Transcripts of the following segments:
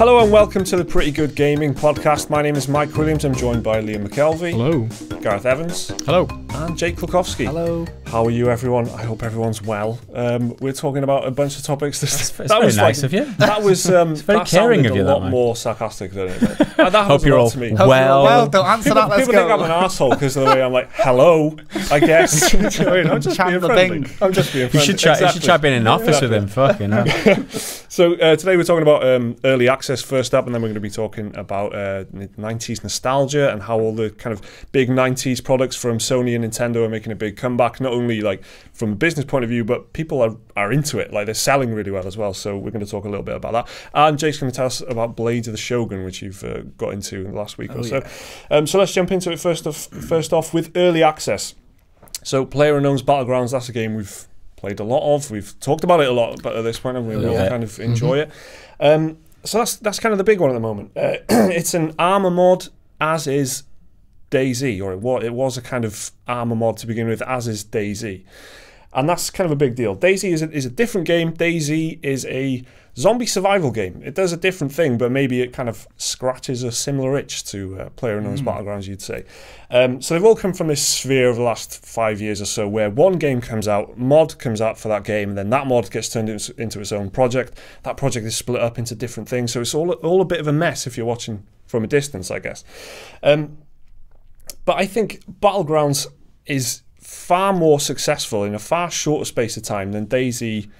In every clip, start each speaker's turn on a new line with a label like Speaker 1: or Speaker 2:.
Speaker 1: Hello and welcome to the Pretty Good Gaming Podcast. My name is Mike Williams. I'm joined by Liam McKelvey.
Speaker 2: Hello.
Speaker 1: Gareth Evans.
Speaker 2: Hello.
Speaker 1: And Jake Klukowski.
Speaker 3: Hello.
Speaker 1: How are you, everyone? I hope everyone's well. We're talking about a bunch of topics.
Speaker 2: That was very nice of you.
Speaker 1: That was
Speaker 2: very caring of you.
Speaker 1: A lot more sarcastic than it. That
Speaker 2: hope you're all
Speaker 1: to me.
Speaker 3: Well, don't answer that. Let's
Speaker 1: people
Speaker 3: go.
Speaker 1: think I'm an arsehole because of the way I'm like, hello, I guess. I'm just being friendly. I'm just being friendly.
Speaker 2: You should try being in an office with him. Fucking hell.
Speaker 1: So today we're talking about early access first up, and then we're going to be talking about 90s nostalgia and how all the kind of big 90s products from Sony and Nintendo are making a big comeback, not only like from a business point of view, but people are into it. Like, they're selling really well as well. So we're going to talk a little bit about that. And Jake's going to tell us about Blades of the Shogun, which you've got into in the last week or so. Yeah. So let's jump into it first off with early access. So PlayerUnknown's Battlegrounds, that's a game we've played a lot of. We've talked about it a lot, but at this point, we all kind of enjoy it. So that's kind of the big one at the moment. It's an armor mod, as is DayZ, or it was a kind of armor mod to begin with, as is DayZ. And that's kind of a big deal. DayZ is a different game. DayZ is a zombie survival game. It does a different thing, but maybe it kind of scratches a similar itch to PlayerUnknown's Battlegrounds, you'd say. So they've all come from this sphere over the last 5 years or so, where one game comes out, mod comes out for that game, and then that mod gets turned into its own project. That project is split up into different things, so it's all a bit of a mess if you're watching from a distance, I guess. But I think Battlegrounds is far more successful in a far shorter space of time than DayZ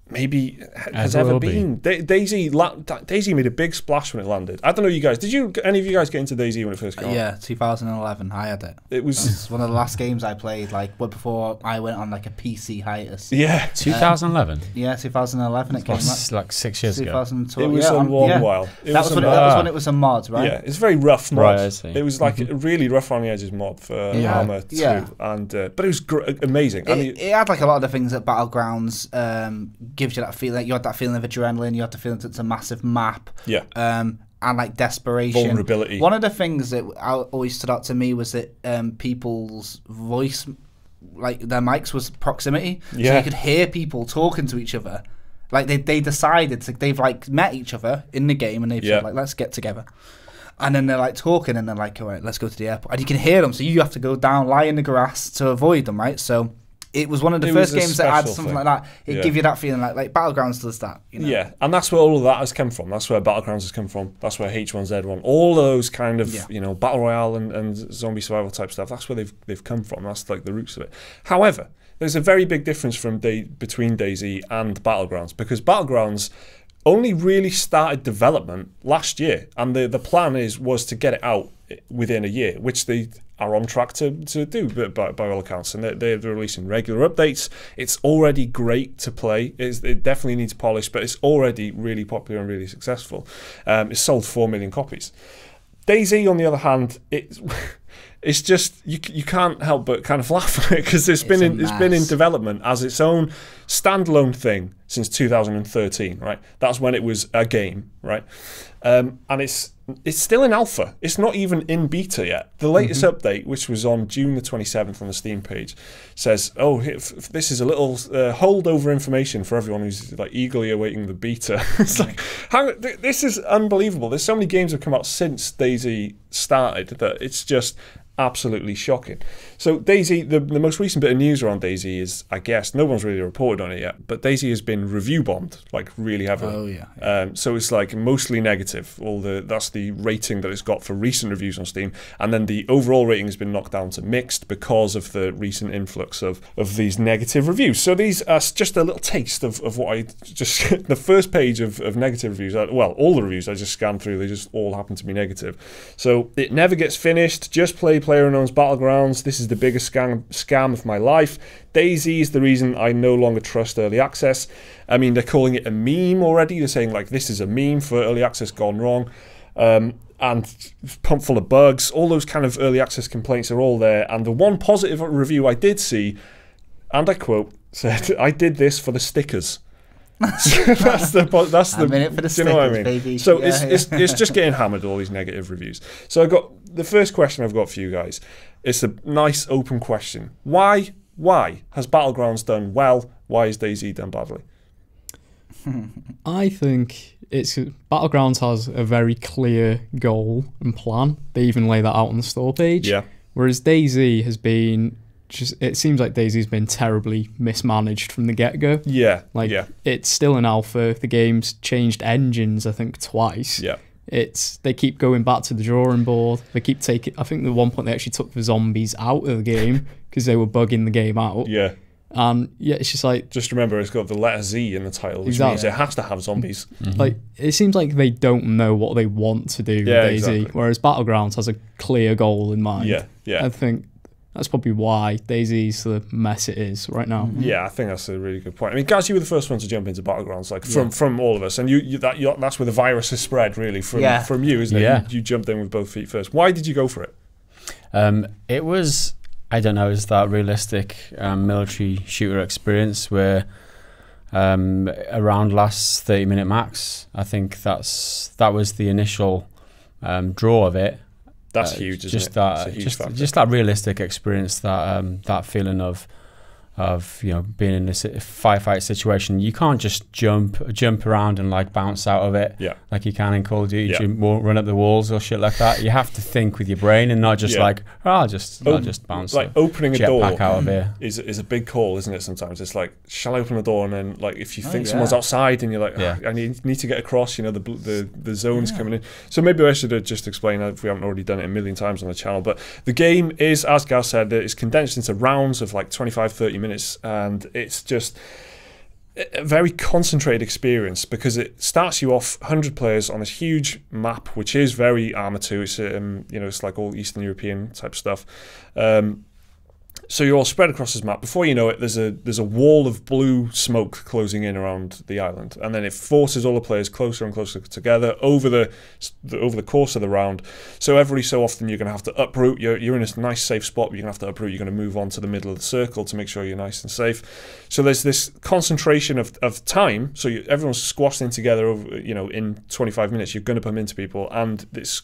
Speaker 1: maybe has ever been. DayZ made a big splash when it landed. I don't know, you guys. Did any of you guys get into DayZ when it first came out?
Speaker 3: Yeah, 2011. I had it. It was one of the last games I played, like before I went on like a PC hiatus.
Speaker 1: Yeah,
Speaker 2: 2011.
Speaker 3: Yeah, 2011. It came out
Speaker 2: like 6 years ago.
Speaker 3: 2012.
Speaker 1: It was a long while.
Speaker 3: That was when it was a mod, right?
Speaker 1: Yeah, it's a very rough mod.
Speaker 2: Right, I see.
Speaker 1: It was like a really rough on the edges mod for Armour 2, and but it was amazing.
Speaker 3: It had like a lot of the things that Battlegrounds gives you that feeling. Like, you had that feeling of adrenaline. You had the feeling that it's a massive map.
Speaker 1: Yeah.
Speaker 3: And like desperation,
Speaker 1: vulnerability.
Speaker 3: One of the things that always stood out to me was that people's voice, like their mics, was proximity.
Speaker 1: Yeah.
Speaker 3: So you could hear people talking to each other. Like they decided they've like met each other in the game, and they've said like, let's get together. And then they're like talking, and they're like, all right, let's go to the airport. And you can hear them, so you have to go down, lie in the grass to avoid them, right? So it was one of the first games that had something like that. It give you that feeling like Battlegrounds does that. You know?
Speaker 1: Yeah, and that's where all of that has come from. That's where Battlegrounds has come from. That's where H1Z1, all those kind of battle royale and zombie survival type stuff. That's where they've come from. That's like the roots of it. However, there's a very big difference between DayZ and Battlegrounds, because Battlegrounds only really started development last year, and the plan was to get it out within a year, which they are on track to do by all accounts, and they're releasing regular updates. It's already great to play. It definitely needs polish, but it's already really popular and really successful. It's sold 4 million copies. DayZ, on the other hand, it's just you can't help but kind of laugh at it, because it's been in development as its own standalone thing since 2013, right? That's when it was a game, right? And it's still in alpha. It's not even in beta yet. The latest update, which was on June the 27th on the Steam page, says, "Oh, this is a little holdover information for everyone who's like eagerly awaiting the beta." It's like, this is unbelievable. There's so many games that have come out since DayZ started that it's just absolutely shocking. So DayZ, the most recent bit of news around DayZ is, I guess, no one's really reported on it yet, but DayZ has been review bombed, like really heavily.
Speaker 3: Oh yeah.
Speaker 1: So it's like mostly negative. That's the rating that it's got for recent reviews on Steam, and then the overall rating has been knocked down to mixed because of the recent influx of these negative reviews. So these are just a little taste of what I just the first page of negative reviews. Well, all the reviews I just scanned through, they just all happen to be negative. So it never gets finished. Just play PlayerUnknown's Battlegrounds. This is the biggest scam of my life. DayZ is the reason I no longer trust early access. I mean, they're calling it a meme already. They're saying like, this is a meme for early access gone wrong, and pumped full of bugs. All those kind of early access complaints are all there. And the one positive review I did see, and I quote, said, "I did this for the stickers." that's the
Speaker 3: minute for the stickers,
Speaker 1: you know what I mean?
Speaker 3: Baby.
Speaker 1: So it's just getting hammered, all these negative reviews. So I got the first question I've got for you guys. It's a nice open question. Why has Battlegrounds done well? Why has DayZ done badly?
Speaker 2: I think
Speaker 4: it's Battlegrounds has a very clear goal and plan. They even lay that out on the store page.
Speaker 1: Yeah.
Speaker 4: Whereas DayZ has been it seems like DayZ's been terribly mismanaged from the get-go.
Speaker 1: Yeah.
Speaker 4: Like,
Speaker 1: yeah.
Speaker 4: It's still an alpha. The game's changed engines, I think, twice.
Speaker 1: Yeah.
Speaker 4: They keep going back to the drawing board. They keep taking. I think at one point they actually took the zombies out of the game because they were bugging the game out.
Speaker 1: Yeah.
Speaker 4: And yeah, it's just like,
Speaker 1: just remember it's got the letter Z in the title, which
Speaker 4: exactly.
Speaker 1: means it has to have zombies.
Speaker 4: Like, it seems like they don't know what they want to do with DayZ,
Speaker 1: exactly.
Speaker 4: whereas Battlegrounds has a clear goal in mind.
Speaker 1: Yeah, yeah.
Speaker 4: I think that's probably why DayZ's the mess it is right now.
Speaker 1: Yeah, I think that's a really good point. I mean, Gaz, you were the first one to jump into Battlegrounds, like from all of us, and that's where the virus has spread, really, from you, isn't it?
Speaker 2: Yeah.
Speaker 1: You jumped in with both feet first. Why did you go for it?
Speaker 2: It was, I don't know, it's that realistic military shooter experience where around last 30-minute max, I think that was the initial draw of it.
Speaker 1: That's huge, isn't it?
Speaker 2: Just that realistic experience, that feeling of being in this firefight situation. You can't just jump around and like bounce out of it like you can in Call of Duty. You won't run up the walls or shit like that. You have to think with your brain and not just like, I'll just bounce.
Speaker 1: Like opening a door
Speaker 2: out of here
Speaker 1: is a big call, isn't it? Sometimes it's like, shall I open the door? And then like if you think someone's outside and you're like, I need to get across. The zone's coming in. So maybe I should have just explained if we haven't already done it a million times on the channel. But the game is, as Gaz said, it's condensed into rounds of like 25-30 minutes. And it's just a very concentrated experience because it starts you off 100 players on this huge map, which is very Arma 2. It's it's like all Eastern European type stuff. So you're all spread across this map. Before you know it, there's a wall of blue smoke closing in around the island, and then it forces all the players closer and closer together over the course of the round. So every so often you're going to have to uproot. You're in a nice safe spot, but you're going to have to uproot. You're going to move on to the middle of the circle to make sure you're nice and safe. So there's this concentration of time. So everyone's squashed in together over, in 25 minutes. You're going to bump into people, and it's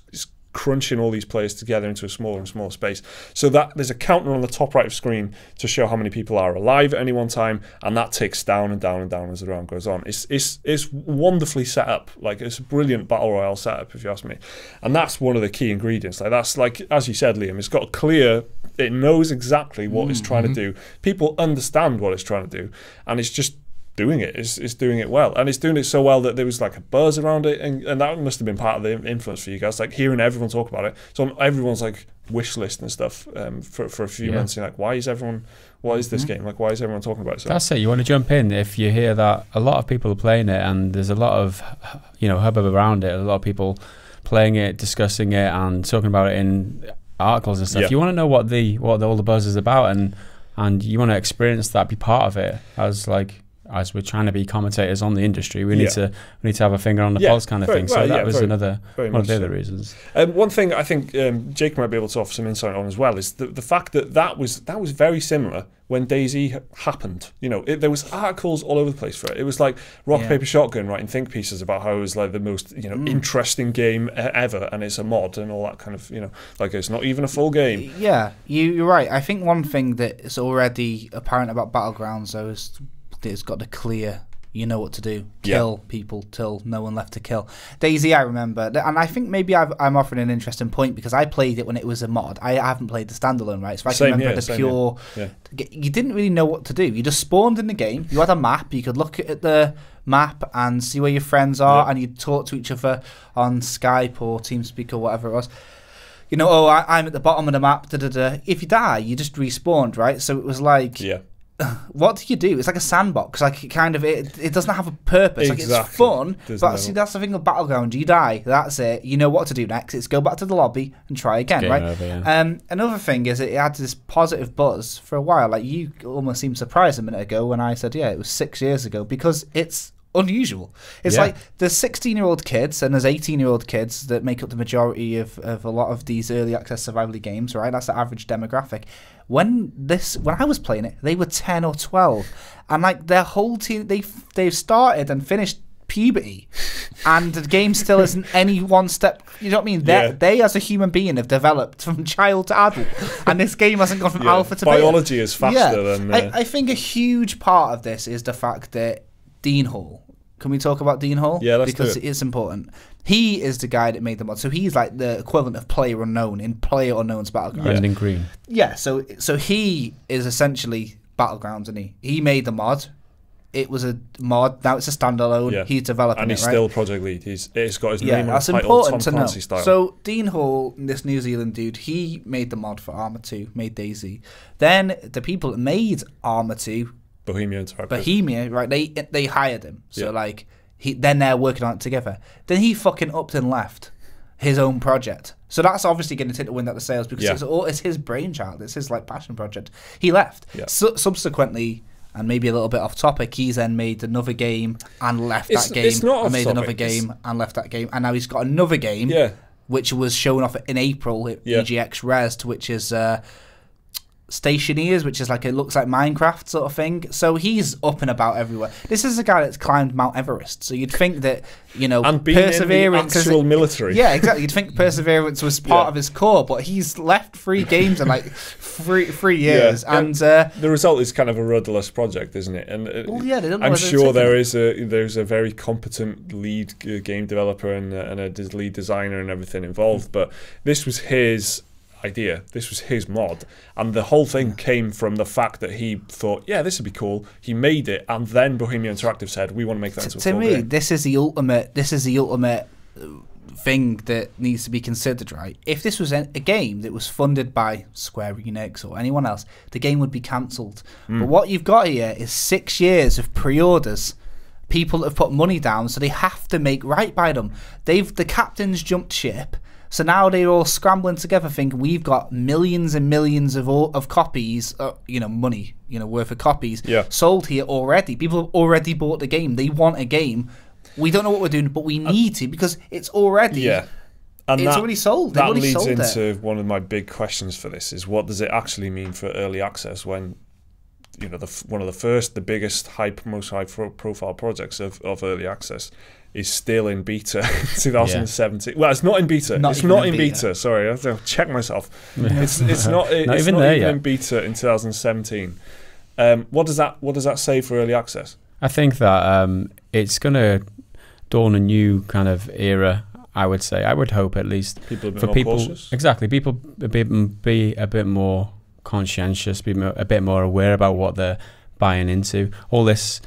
Speaker 1: crunching all these players together into a smaller and smaller space. So that there's a counter on the top right of screen to show how many people are alive at any one time, and that ticks down and down and down as the round goes on. It's wonderfully set up. Like, it's a brilliant battle royale setup, if you ask me. And that's one of the key ingredients. Like, that's like, as you said, Liam, it's got clear. It knows exactly what it's trying to do. People understand what it's trying to do, and it's just doing it. It's doing it well, and it's doing it so well that there was like a buzz around it, and that must have been part of the influence for you guys, like hearing everyone talk about it. So on everyone's like wish list and stuff for a few months. You're like, what is this game? Like, why is everyone talking about it? So
Speaker 2: that's it. You want to jump in if you hear that a lot of people are playing it, and there's a lot of hubbub around it. A lot of people playing it, discussing it, and talking about it in articles and stuff. You want to know what all the buzz is about, and you want to experience that, be part of it as we're trying to be commentators on the industry. We need to have a finger on the pulse kind of thing. So that was another one of the other reasons.
Speaker 1: One thing I think Jake might be able to offer some insight on as well is the fact that was very similar when DayZ happened. There was articles all over the place for it. It was like Rock Paper Shotgun writing think pieces about how it was like the most interesting game ever, and it's a mod and all that kind of like it's not even a full game.
Speaker 3: Yeah, you're right. I think one thing that is already apparent about Battlegrounds though is it's got the clear, what to do, kill people till no one left to kill. DayZ, I remember, and I think maybe I'm offering an interesting point because I played it when it was a mod. I haven't played the standalone, right? So I can remember the pure. You didn't really know what to do. You just spawned in the game. You had a map. You could look at the map and see where your friends are, and you'd talk to each other on Skype or TeamSpeak or whatever it was. I'm at the bottom of the map. If you die, you just respawned, right? So it was like. What do you do? It's like a sandbox. Like it doesn't have a purpose. Exactly. Like, it's fun, but that's the thing of Battleground. You die, that's it. You know what to do next. It's go back to the lobby and try again, right? Over, Another thing is it had this positive buzz for a while. Like, you almost seemed surprised a minute ago when I said, it was 6 years ago, because it's unusual. It's like there's 16-year-old kids and there's 18-year-old kids that make up the majority of a lot of these early access survival games, right? That's the average demographic. When I was playing it, they were 10 or 12, and like their whole team, they've started and finished puberty, and the game still isn't any one step. You know what I mean? They as a human being have developed from child to adult, and this game hasn't gone from alpha to beta.
Speaker 1: Biology is faster than.
Speaker 3: I think a huge part of this is the fact that Dean Hall Can we talk about Dean Hall?
Speaker 1: Yeah, let's
Speaker 3: because
Speaker 1: do it.
Speaker 3: It's important. He is the guy that made the mod, so he's like the equivalent of PlayerUnknown in PlayerUnknown's Battlegrounds.
Speaker 2: Brendan Green.
Speaker 3: Yeah, so he is essentially Battlegrounds, isn't he? He made the mod. It was a mod. Now it's a standalone.
Speaker 1: Yeah.
Speaker 3: He's developing
Speaker 1: and he's
Speaker 3: it, right?
Speaker 1: still project lead. It's got his name on the
Speaker 3: that's
Speaker 1: title,
Speaker 3: important
Speaker 1: Tom
Speaker 3: to know.
Speaker 1: Clancy style.
Speaker 3: So Dean Hall, this New Zealand dude, he made the mod for Arma 2, made DayZ. Then the people that made Arma 2, Bohemia, right? They hired him. So like then they're working on it together. Then he fucking upped and left his own project. So that's obviously going to take the wind out the sails because it's his brainchild. It's his like passion project. He left. Yeah. Subsequently, and maybe a little bit off topic, he's then made another game and left that game.
Speaker 1: It's not
Speaker 3: and made
Speaker 1: topic.
Speaker 3: another game and left that game. And now he's got another game, which was shown off in April at EGX Res, which is Stationeers, which is like, it looks like Minecraft sort of thing. So he's up and about everywhere. This is a guy that's climbed Mount Everest. So you'd think that, you know,
Speaker 1: and being
Speaker 3: perseverance
Speaker 1: in the actual military.
Speaker 3: Yeah, exactly. You'd think perseverance was part of his core, but he's left 3 games in like 3 years, and
Speaker 1: the result is kind of a rudderless project, isn't it? And
Speaker 3: they don't know
Speaker 1: I'm
Speaker 3: whether
Speaker 1: sure there's a very competent lead game developer and a lead designer and everything involved, but this was his idea. This was his mod, and the whole thing came from the fact that he thought, yeah, this would be cool. He made it, and then Bohemia Interactive said, we want to make that into a full game.
Speaker 3: This is the ultimate thing that needs to be considered, right? If this was a game that was funded by Square Enix or anyone else, the game would be cancelled. But what you've got here is 6 years of pre-orders. People have put money down, so they have to make right by them. The captains jumped ship. So now they're all scrambling together, thinking we've got millions and millions of copies, money, worth of copies sold here already. People have already bought the game. They want a game. We don't know what we're doing, but we need to because it's already and it's already sold.
Speaker 1: That leads into one of my big questions for this: is what does it actually mean for early access when, one of the biggest most high profile projects of early access is still in beta 2017. Well, it's not in beta. It's not in beta. Sorry, I have to check myself. It's not even in beta in 2017. What does that say for early access?
Speaker 2: I think that it's going to dawn a new kind of era. I would say. I would hope at least
Speaker 1: people a bit more cautious.
Speaker 2: Exactly. People be a bit more conscientious, be a bit more aware about what they're buying into. All this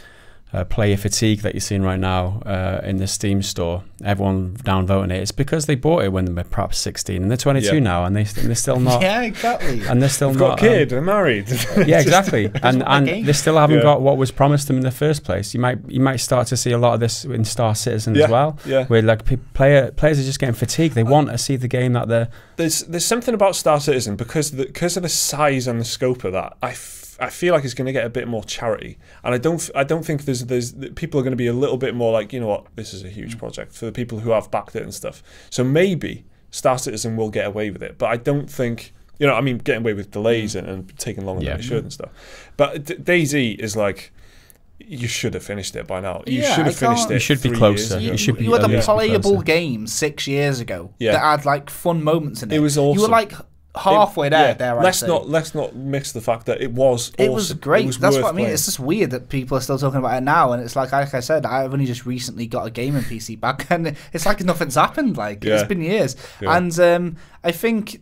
Speaker 2: player fatigue that you're seeing right now in the Steam store, everyone downvoting it, it's because they bought it when they were perhaps 16 and they're 22 now, and they're still not.
Speaker 3: Yeah, exactly.
Speaker 2: And they're still
Speaker 1: They've
Speaker 2: not.
Speaker 1: Got a kid, they're married.
Speaker 2: Yeah, exactly. and they still haven't got what was promised them in the first place. You might start to see a lot of this in Star Citizen as well, where like players are just getting fatigued. They want to see the game that they're.
Speaker 1: There's something about Star Citizen because of the size and the scope of that. I feel like it's going to get a bit more charity, and I don't think there's people are going to be a little bit more like, you know what, this is a huge project for the people who have backed it and stuff. So maybe Star Citizen will get away with it, but I don't think, getting away with delays and taking longer than it should and stuff. But DayZ is like, you should have finished it by now. You should have finished it.
Speaker 2: You should be closer. You
Speaker 3: had a playable game 6 years ago that had like fun moments in it.
Speaker 1: It was awesome.
Speaker 3: You were like halfway there.
Speaker 1: Let's not mix the fact that it was awesome.
Speaker 3: It was great. That's what I mean.
Speaker 1: Playing.
Speaker 3: It's just weird that people are still talking about it now, and it's like I said, I've only just recently got a gaming PC back, and it's like nothing's happened. Like it's been years, and I think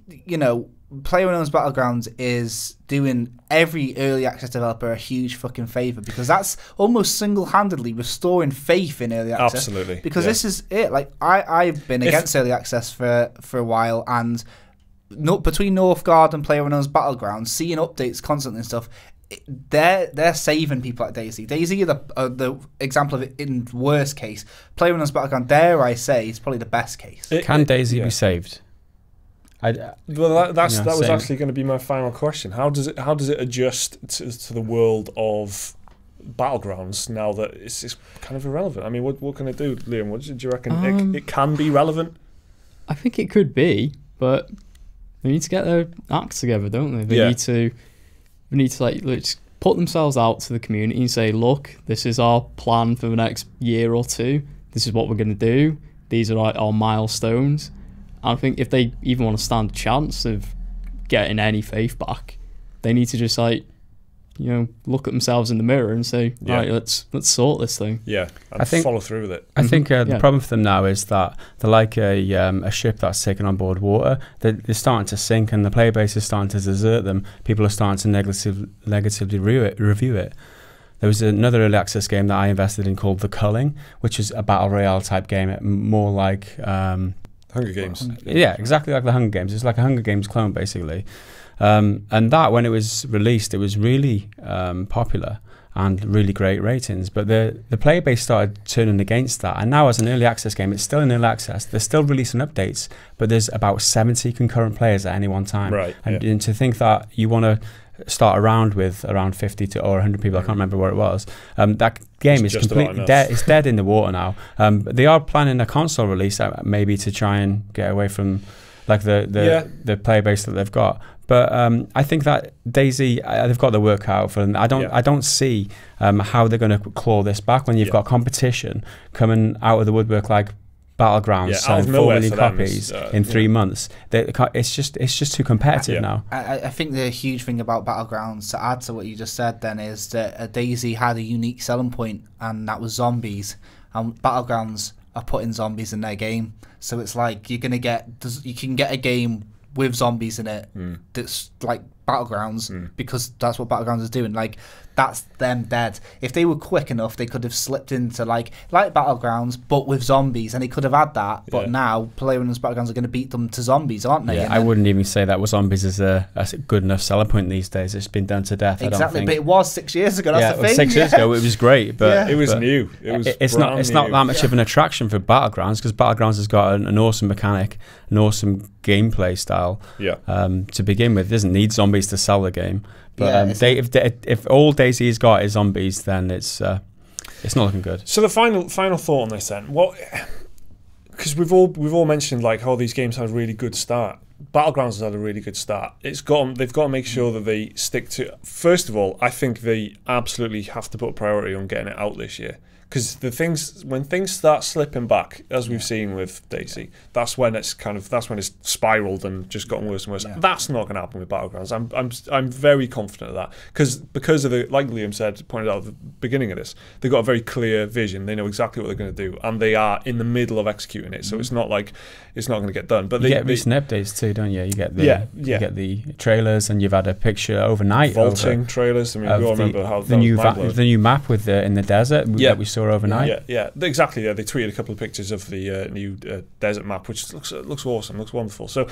Speaker 3: PlayerUnknown's Battlegrounds is doing every early access developer a huge fucking favour, because that's almost single-handedly restoring faith in early access.
Speaker 1: Absolutely,
Speaker 3: because this is it. Like I've been against early access for a while, and between Northgard and PlayerUnknown's Battlegrounds, seeing updates constantly and stuff, they're saving people like DayZ. DayZ are the example of it in worst case. PlayerUnknown's Battleground, dare I say, is probably the best case.
Speaker 2: Can DayZ be saved?
Speaker 1: That was actually going to be my final question. How does it adjust to the world of Battlegrounds now that it's kind of irrelevant? I mean, what can it do, Liam? What do you reckon? It can be relevant?
Speaker 4: I think it could be, but they need to get their acts together, don't they? They need to like let's put themselves out to the community and say, look, this is our plan for the next year or two. This is what we're going to do. These are like our milestones. And I think if they even want to stand a chance of getting any faith back, they need to just like look at themselves in the mirror and say, right, let's sort this thing.
Speaker 1: Yeah, and I think follow through with it.
Speaker 2: I think the problem for them now is that they're like a ship that's taken on board water. They're starting to sink, and the player base is starting to desert them. People are starting to negatively review it. There was another early access game that I invested in called The Culling, which is a battle royale type game, more like
Speaker 1: Hunger Games.
Speaker 2: Yeah, exactly like the Hunger Games. It's like a Hunger Games clone, basically. And that, when it was released, it was really popular and really great ratings. But the player base started turning against that. And now, as an early access game, it's still in early access. They're still releasing updates, but there's about 70 concurrent players at any one time.
Speaker 1: Right.
Speaker 2: And to think that you want to start around with around 50 or 100 people, I can't remember where it was. That game is completely dead. It's dead in the water now. But they are planning a console release, maybe to try and get away from like the player base that they've got. But I think that DayZ, they've got the work out for them. I don't see how they're going to claw this back when you've got competition coming out of the woodwork like Battlegrounds selling 4 million copies in 3 months. It's just too competitive now.
Speaker 3: I think the huge thing about Battlegrounds, to add to what you just said then, is that DayZ had a unique selling point, and that was zombies. And Battlegrounds are putting zombies in their game, so it's like you can get a game with zombies in it that's like Battlegrounds, because that's what Battlegrounds is doing. Like, that's them dead. If they were quick enough, they could have slipped into like Battlegrounds, but with zombies, and they could have had that. But now, PlayerUnknown's Battlegrounds are going to beat them to zombies, aren't they?
Speaker 2: Yeah, I wouldn't even say that zombies is a good enough selling point these days. It's been done to death.
Speaker 3: Exactly,
Speaker 2: I don't think.
Speaker 3: But it was 6 years ago. That's the thing.
Speaker 2: 6 years ago, it was great, but
Speaker 1: it was new.
Speaker 2: It's not that much of an attraction for Battlegrounds, because Battlegrounds has got an awesome mechanic, an awesome gameplay style. To begin with, it doesn't need zombies to sell the game. But if all DayZ's got is zombies, then it's not looking good.
Speaker 1: So the final thought on this then, because we've all mentioned like how these games had a really good start. Battlegrounds has had a really good start. They've got to make sure that they stick to. First of all, I think they absolutely have to put a priority on getting it out this year. Because when things start slipping back, as we've seen with DayZ, that's when it's spiraled and just gotten worse and worse. That's not going to happen with Battlegrounds. I'm very confident of that, because of like Liam pointed out at the beginning of this, they've got a very clear vision. They know exactly what they're going to do, and they are in the middle of executing it. So it's not like it's not going to get done. But
Speaker 2: you get recent updates too, don't you? You get the trailers, and you've had a picture overnight.
Speaker 1: Vaulting trailers. I mean, we all remember how
Speaker 2: the new map with in the desert that we saw overnight.
Speaker 1: Exactly. They tweeted a couple of pictures of the new desert map, which looks awesome, looks wonderful. So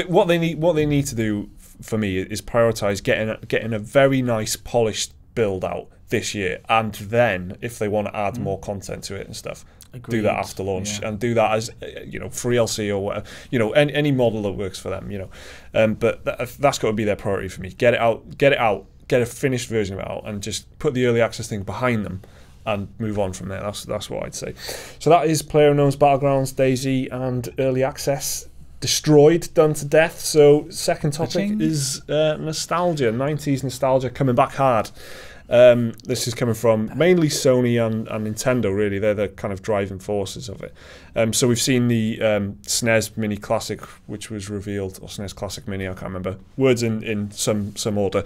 Speaker 1: what they need to do for me is prioritize getting a very nice polished build out this year, and then if they want to add more content to it and stuff, do that after launch, and do that as free LC or whatever, any model that works for them, but that's got to be their priority for me. Get it out, get a finished version of it out, and just put the early access thing behind them and move on from there. That's what I'd say. So that is PlayerUnknown's Battlegrounds, DayZ, and early access destroyed, done to death. So second topic is nostalgia, 90s nostalgia coming back hard. This is coming from mainly Sony and Nintendo, really. They're the kind of driving forces of it. So we've seen the SNES Mini Classic, which was revealed, or SNES Classic Mini, I can't remember. Words in some order.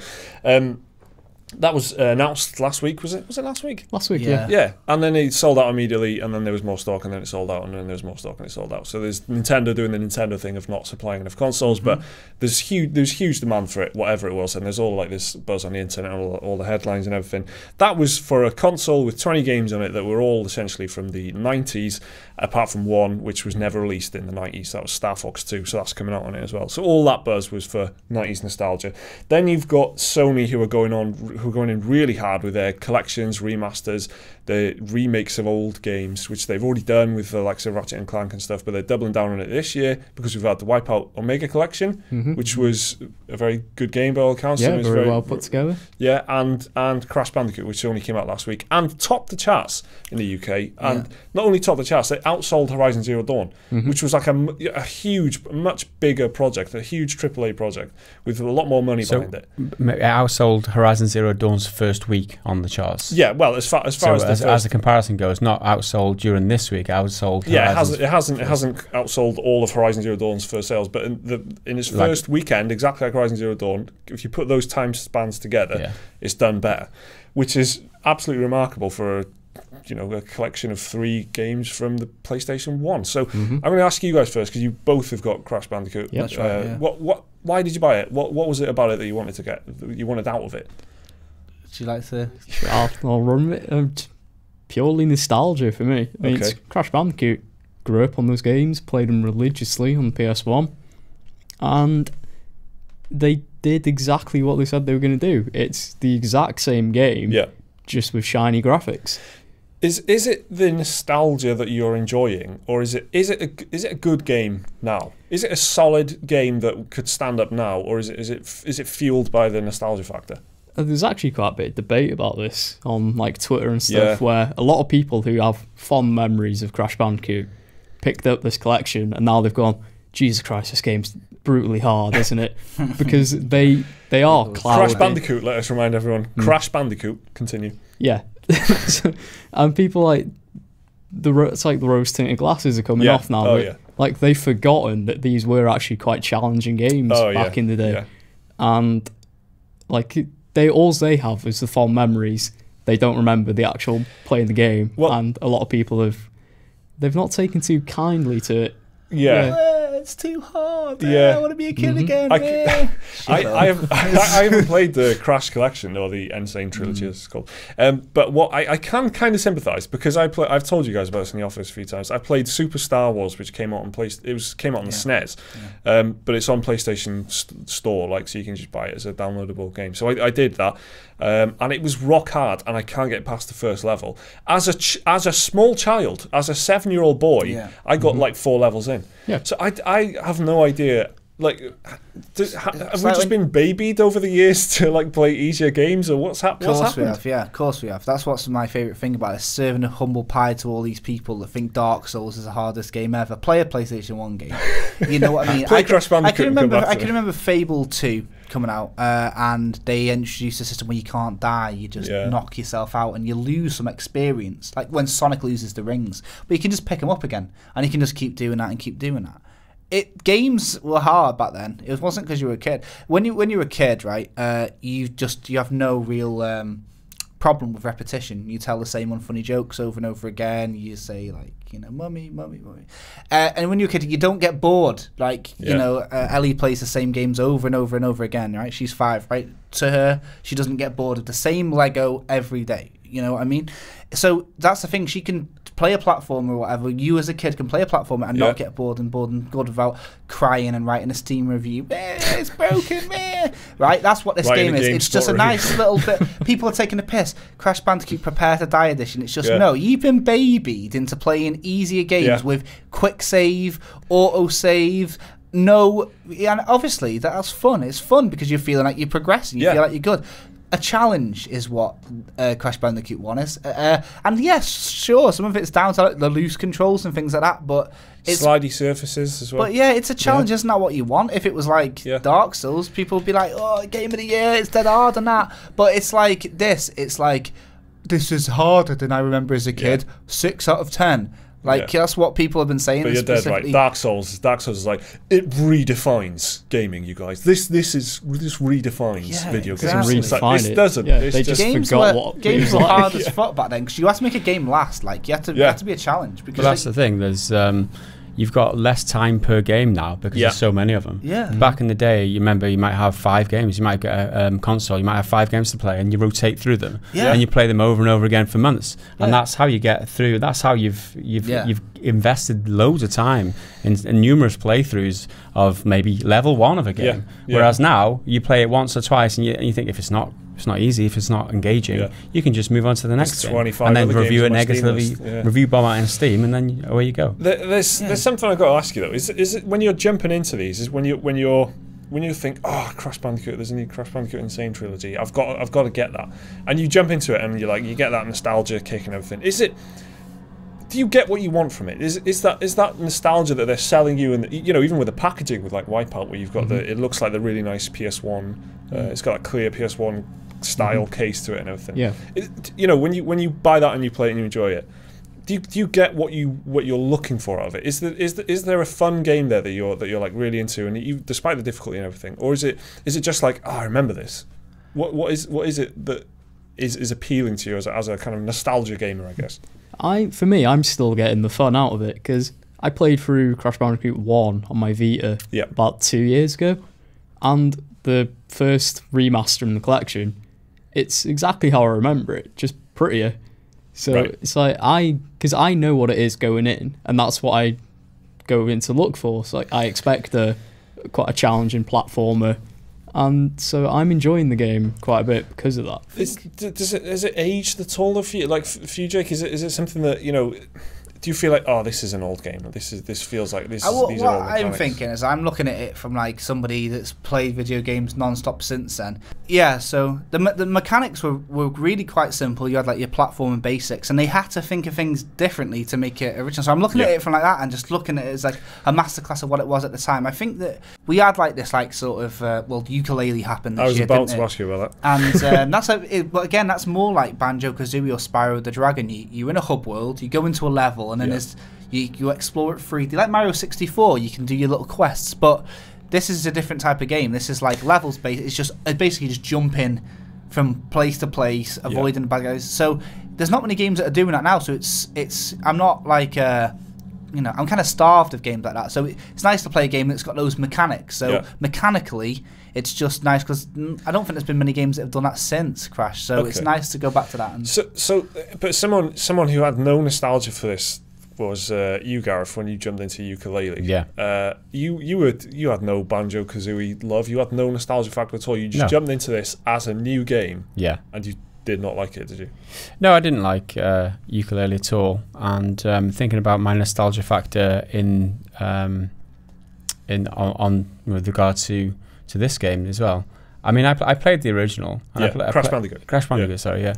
Speaker 1: That was announced last week, was it? Was it last week?
Speaker 4: Last week, yeah.
Speaker 1: Yeah, and then it sold out immediately, and then there was more stock, and then it sold out, and then there was more stock, and it sold out. So there's Nintendo doing the Nintendo thing of not supplying enough consoles, but there's huge demand for it, whatever it was, and there's all like this buzz on the internet, all the headlines and everything. That was for a console with 20 games on it that were all essentially from the 90s, apart from one which was never released in the 90s. That was Star Fox 2, so that's coming out on it as well. So all that buzz was for 90s nostalgia. Then you've got Sony who are going in really hard with their collections, remasters, the remakes of old games, which they've already done with the likes of Ratchet & Clank and stuff, but they're doubling down on it this year because we've had the Wipeout Omega collection, which was a very good game by all accounts.
Speaker 4: Yeah, very well put together.
Speaker 1: Yeah, and Crash Bandicoot, which only came out last week, and topped the charts in the UK. And not only topped the charts, they outsold Horizon Zero Dawn, which was like a huge, much bigger project, a huge AAA project with a lot more money behind it.
Speaker 2: Outsold Horizon Zero Zero Dawn's first week on the charts.
Speaker 1: Yeah, well, as far as
Speaker 2: the comparison goes, not outsold during this week, outsold.
Speaker 1: Yeah, it hasn't outsold all of Horizon Zero Dawn's first sales, but in its first weekend, exactly like Horizon Zero Dawn, if you put those time spans together, it's done better, which is absolutely remarkable for a collection of 3 games from the PlayStation 1. So I'm going to ask you guys first, because you both have got Crash Bandicoot.
Speaker 3: That's right.
Speaker 1: Why did you buy it? What was it about it that you wanted to get? That you wanted out of it?
Speaker 3: Would you like to?
Speaker 4: I'll run with it. Purely nostalgia for me. I mean, it's Crash Bandicoot. Grew up on those games, played them religiously on the PS1, and they did exactly what they said they were going to do. It's the exact same game, just with shiny graphics.
Speaker 1: Is it the nostalgia that you're enjoying, or is it a good game now? Is it a solid game that could stand up now, or is it fueled by the nostalgia factor?
Speaker 4: There's actually quite a bit of debate about this on like Twitter and stuff, where a lot of people who have fond memories of Crash Bandicoot picked up this collection and now they've gone, Jesus Christ, this game's brutally hard, isn't it? Because they are cloudy.
Speaker 1: Crash Bandicoot, let us remind everyone. Crash Bandicoot, continue.
Speaker 4: Yeah. And people like it's like the rose tinted glasses are coming off now. Like they've forgotten that these were actually quite challenging games back in the day, and like all they have is the fond memories. They don't remember the actual playing the game, and a lot of people they've not taken too kindly to it.
Speaker 3: It's too hard. I want to be a kid again.
Speaker 1: I haven't played the Crash Collection or the Insane Trilogy, as it's called. But what I can kind of sympathise, because I've told you guys about this in the office a few times. I played Super Star Wars, which came out on the SNES, but it's on PlayStation Store, like, so you can just buy it as a downloadable game. So I did that, and it was rock hard, and I can't get past the first level. As a small child, as a 7-year-old boy, I got like 4 levels in. So I have no idea. Like, have we just been babied over the years to like play easier games, or what's happened?
Speaker 3: Of course we have. That's what's my favourite thing about it. Serving a humble pie to all these people that think Dark Souls is the hardest game ever. Play a PlayStation 1 game. You know what I mean?
Speaker 1: Play Crash Bandicoot.
Speaker 3: I can remember Fable 2 coming out, and they introduced a system where you can't die. You just knock yourself out, and you lose some experience, like when Sonic loses the rings. But you can just pick them up again, and you can just keep doing that and keep doing that. Games were hard back then. It wasn't because you were a kid. When you were a kid, right? You have no real problem with repetition. You tell the same unfunny jokes over and over again. You say like, mummy. And when you're a kid, you don't get bored. Like Ellie plays the same games over and over and over again. Right? She's 5. Right? To her, she doesn't get bored of the same Lego every day. You know what I mean? So that's the thing. She can play a platformer or whatever. You as a kid can play a platformer and not get bored and good without crying and writing a Steam review. It's broken, man. Right? That's what this game is. It's just a nice little bit. People are taking a piss. Crash Bandicoot Prepare to Die edition. It's just no. You've been babied into playing easier games with quick save, auto save. No, and obviously that's fun. It's fun because you're feeling like you're progressing. You feel like you're good. A challenge is what Crash Bandicoot 1 is. And yes, sure, some of it's down to like, the loose controls and things like that, but it's
Speaker 1: slidey surfaces as well.
Speaker 3: But it's a challenge. Isn't that what you want? If it was like Dark Souls, people would be like, oh, game of the year, it's dead hard and that. But it's like this. It's like, this is harder than I remember as a kid. 6 out of 10. Like, that's what people have been saying.
Speaker 1: But you're dead right. Dark Souls is like, it redefines gaming, you guys. This redefines video games.
Speaker 4: It
Speaker 1: doesn't.
Speaker 4: They just forgot what
Speaker 3: games were hard as fuck back then, because you have to make a game last. Like, you have to be a challenge. Because
Speaker 2: that's the thing. There's you've got less time per game now because there's so many of them. Back in the day, you remember you might have 5 games. You might get a console. You might have 5 games to play, and you rotate through them, and you play them over and over again for months. And that's how you get through. That's how you've invested loads of time in numerous playthroughs of maybe level 1 of a game. Whereas now you play it once or twice, and you think if it's not easy, if it's not engaging, you can and move on to the next game, and then review it negatively, review bomb out in Steam, and then away you go.
Speaker 1: There's something I've got to ask you though. Is it when you're jumping into these? Is when you think, oh, Crash Bandicoot, there's a new Crash Bandicoot Insane Trilogy. I've got to get that, and you jump into it, and you get that nostalgia kick and everything. do you get what you want from it? Is that nostalgia that they're selling you, and you know, even with the packaging with like Wipeout, where you've got it looks like the really nice PS1. It's got a clear PS1 style case to it and everything.
Speaker 4: Yeah.
Speaker 1: You know, when you buy that and you play it and you enjoy it, do you get what you're looking for out of it? Is there a fun game there that you're like really into, and you, despite the difficulty and everything, or is it just like, oh, I remember this? What is it that is appealing to you as a kind of nostalgia gamer, I guess?
Speaker 4: For me, I'm still getting the fun out of it, because I played through Crash Bandicoot 1 on my Vita about 2 years ago, and the first remaster in the collection, it's exactly how I remember it, just prettier. So it's like, because I know what it is going in, and that's what I go in to look for. So I expect quite a challenging platformer, and so I'm enjoying the game quite a bit because of that.
Speaker 1: Has it aged at all for you? Like for you, Jake, is it something that, you know, do you feel like, oh, this is an old game? This feels like this. These are old mechanics?
Speaker 3: I'm thinking is I'm looking at it from like somebody that's played video games non-stop since then. Yeah, so the mechanics were really quite simple. You had like your platform and basics, and they had to think of things differently to make it original. So I'm looking at it from like that, and just looking at it as like a masterclass of what it was at the time. I think that we had like this like sort of ukulele happened this year,
Speaker 1: I was about to ask you about that.
Speaker 3: And that's but again, that's more like Banjo-Kazooie or Spyro the Dragon. You're in a hub world, you go into a level, and then there's you explore it 3D. Like Mario 64, you can do your little quests, but this is a different type of game. This is like levels based. It's basically just jumping from place to place, avoiding the bad guys. So there's not many games that are doing that now. So it's I'm not like you know, I'm kind of starved of games like that. So it's nice to play a game that's got those mechanics. So mechanically, it's just nice, because I don't think there's been many games that have done that since Crash. So it's nice to go back to that. And
Speaker 1: but someone who had no nostalgia for this was you, Gareth, when you jumped into ukulele.
Speaker 2: Yeah.
Speaker 1: You had no Banjo-Kazooie love. You had no nostalgia factor at all. You just jumped into this as a new game.
Speaker 2: Yeah.
Speaker 1: And you did not like it, did you?
Speaker 2: No, I didn't like ukulele at all. And thinking about my nostalgia factor on with regard to this game as well. I mean, I played the original. And
Speaker 1: Crash Bandicoot.
Speaker 2: Crash Bandicoot, sorry, yeah.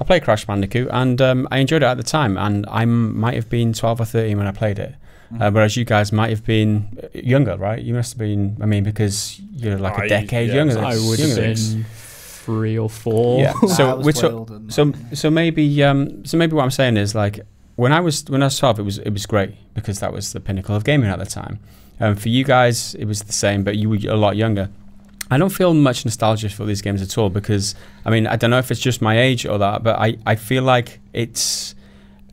Speaker 2: I played Crash Bandicoot, and I enjoyed it at the time, and I might have been 12 or 13 when I played it. Whereas you guys might have been younger, right? You must have been, I mean, because you're like a decade younger.
Speaker 4: I would have been 3 or 4.
Speaker 2: Yeah. So maybe what I'm saying is, like, when I was 12, it was great, because that was the pinnacle of gaming at the time. For you guys, it was the same, but you were a lot younger. I don't feel much nostalgia for these games at all, because, I mean, I don't know if it's just my age or that, but I feel like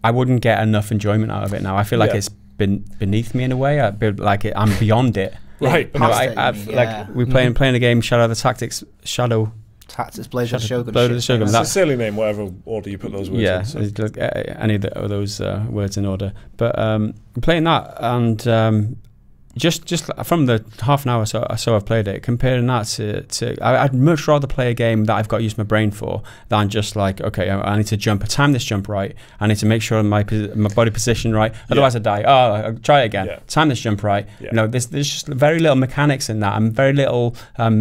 Speaker 2: I wouldn't get enough enjoyment out of it now. I feel like it's been beneath me in a way. I'm beyond it.
Speaker 1: Right.
Speaker 2: You know, like we're playing a game, Shadow Tactics,
Speaker 3: Blades of the Shogun.
Speaker 1: It's a silly name, whatever order you put those words in.
Speaker 2: Yeah, any of those words in order. But playing that, and just from the half an hour so I've played it, comparing that to I'd much rather play a game that I've got to use my brain for, than just like, okay, I need to time this jump right, I need to make sure my body position right, otherwise I die. I'll try it again. Time this jump right. You know, there's just very little mechanics in that, and very little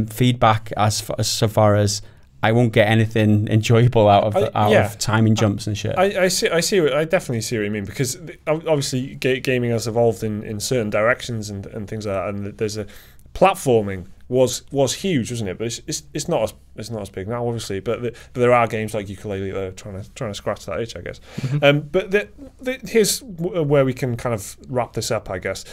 Speaker 2: feedback as far as I won't get anything enjoyable out of timing jumps and shit.
Speaker 1: I definitely see what you mean, because obviously gaming has evolved in certain directions and things like that, and there's a platforming was huge, wasn't it? But it's not as big now, obviously. But there are games like Ukulele that are trying to scratch that itch, I guess. But here's where we can kind of wrap this up, I guess.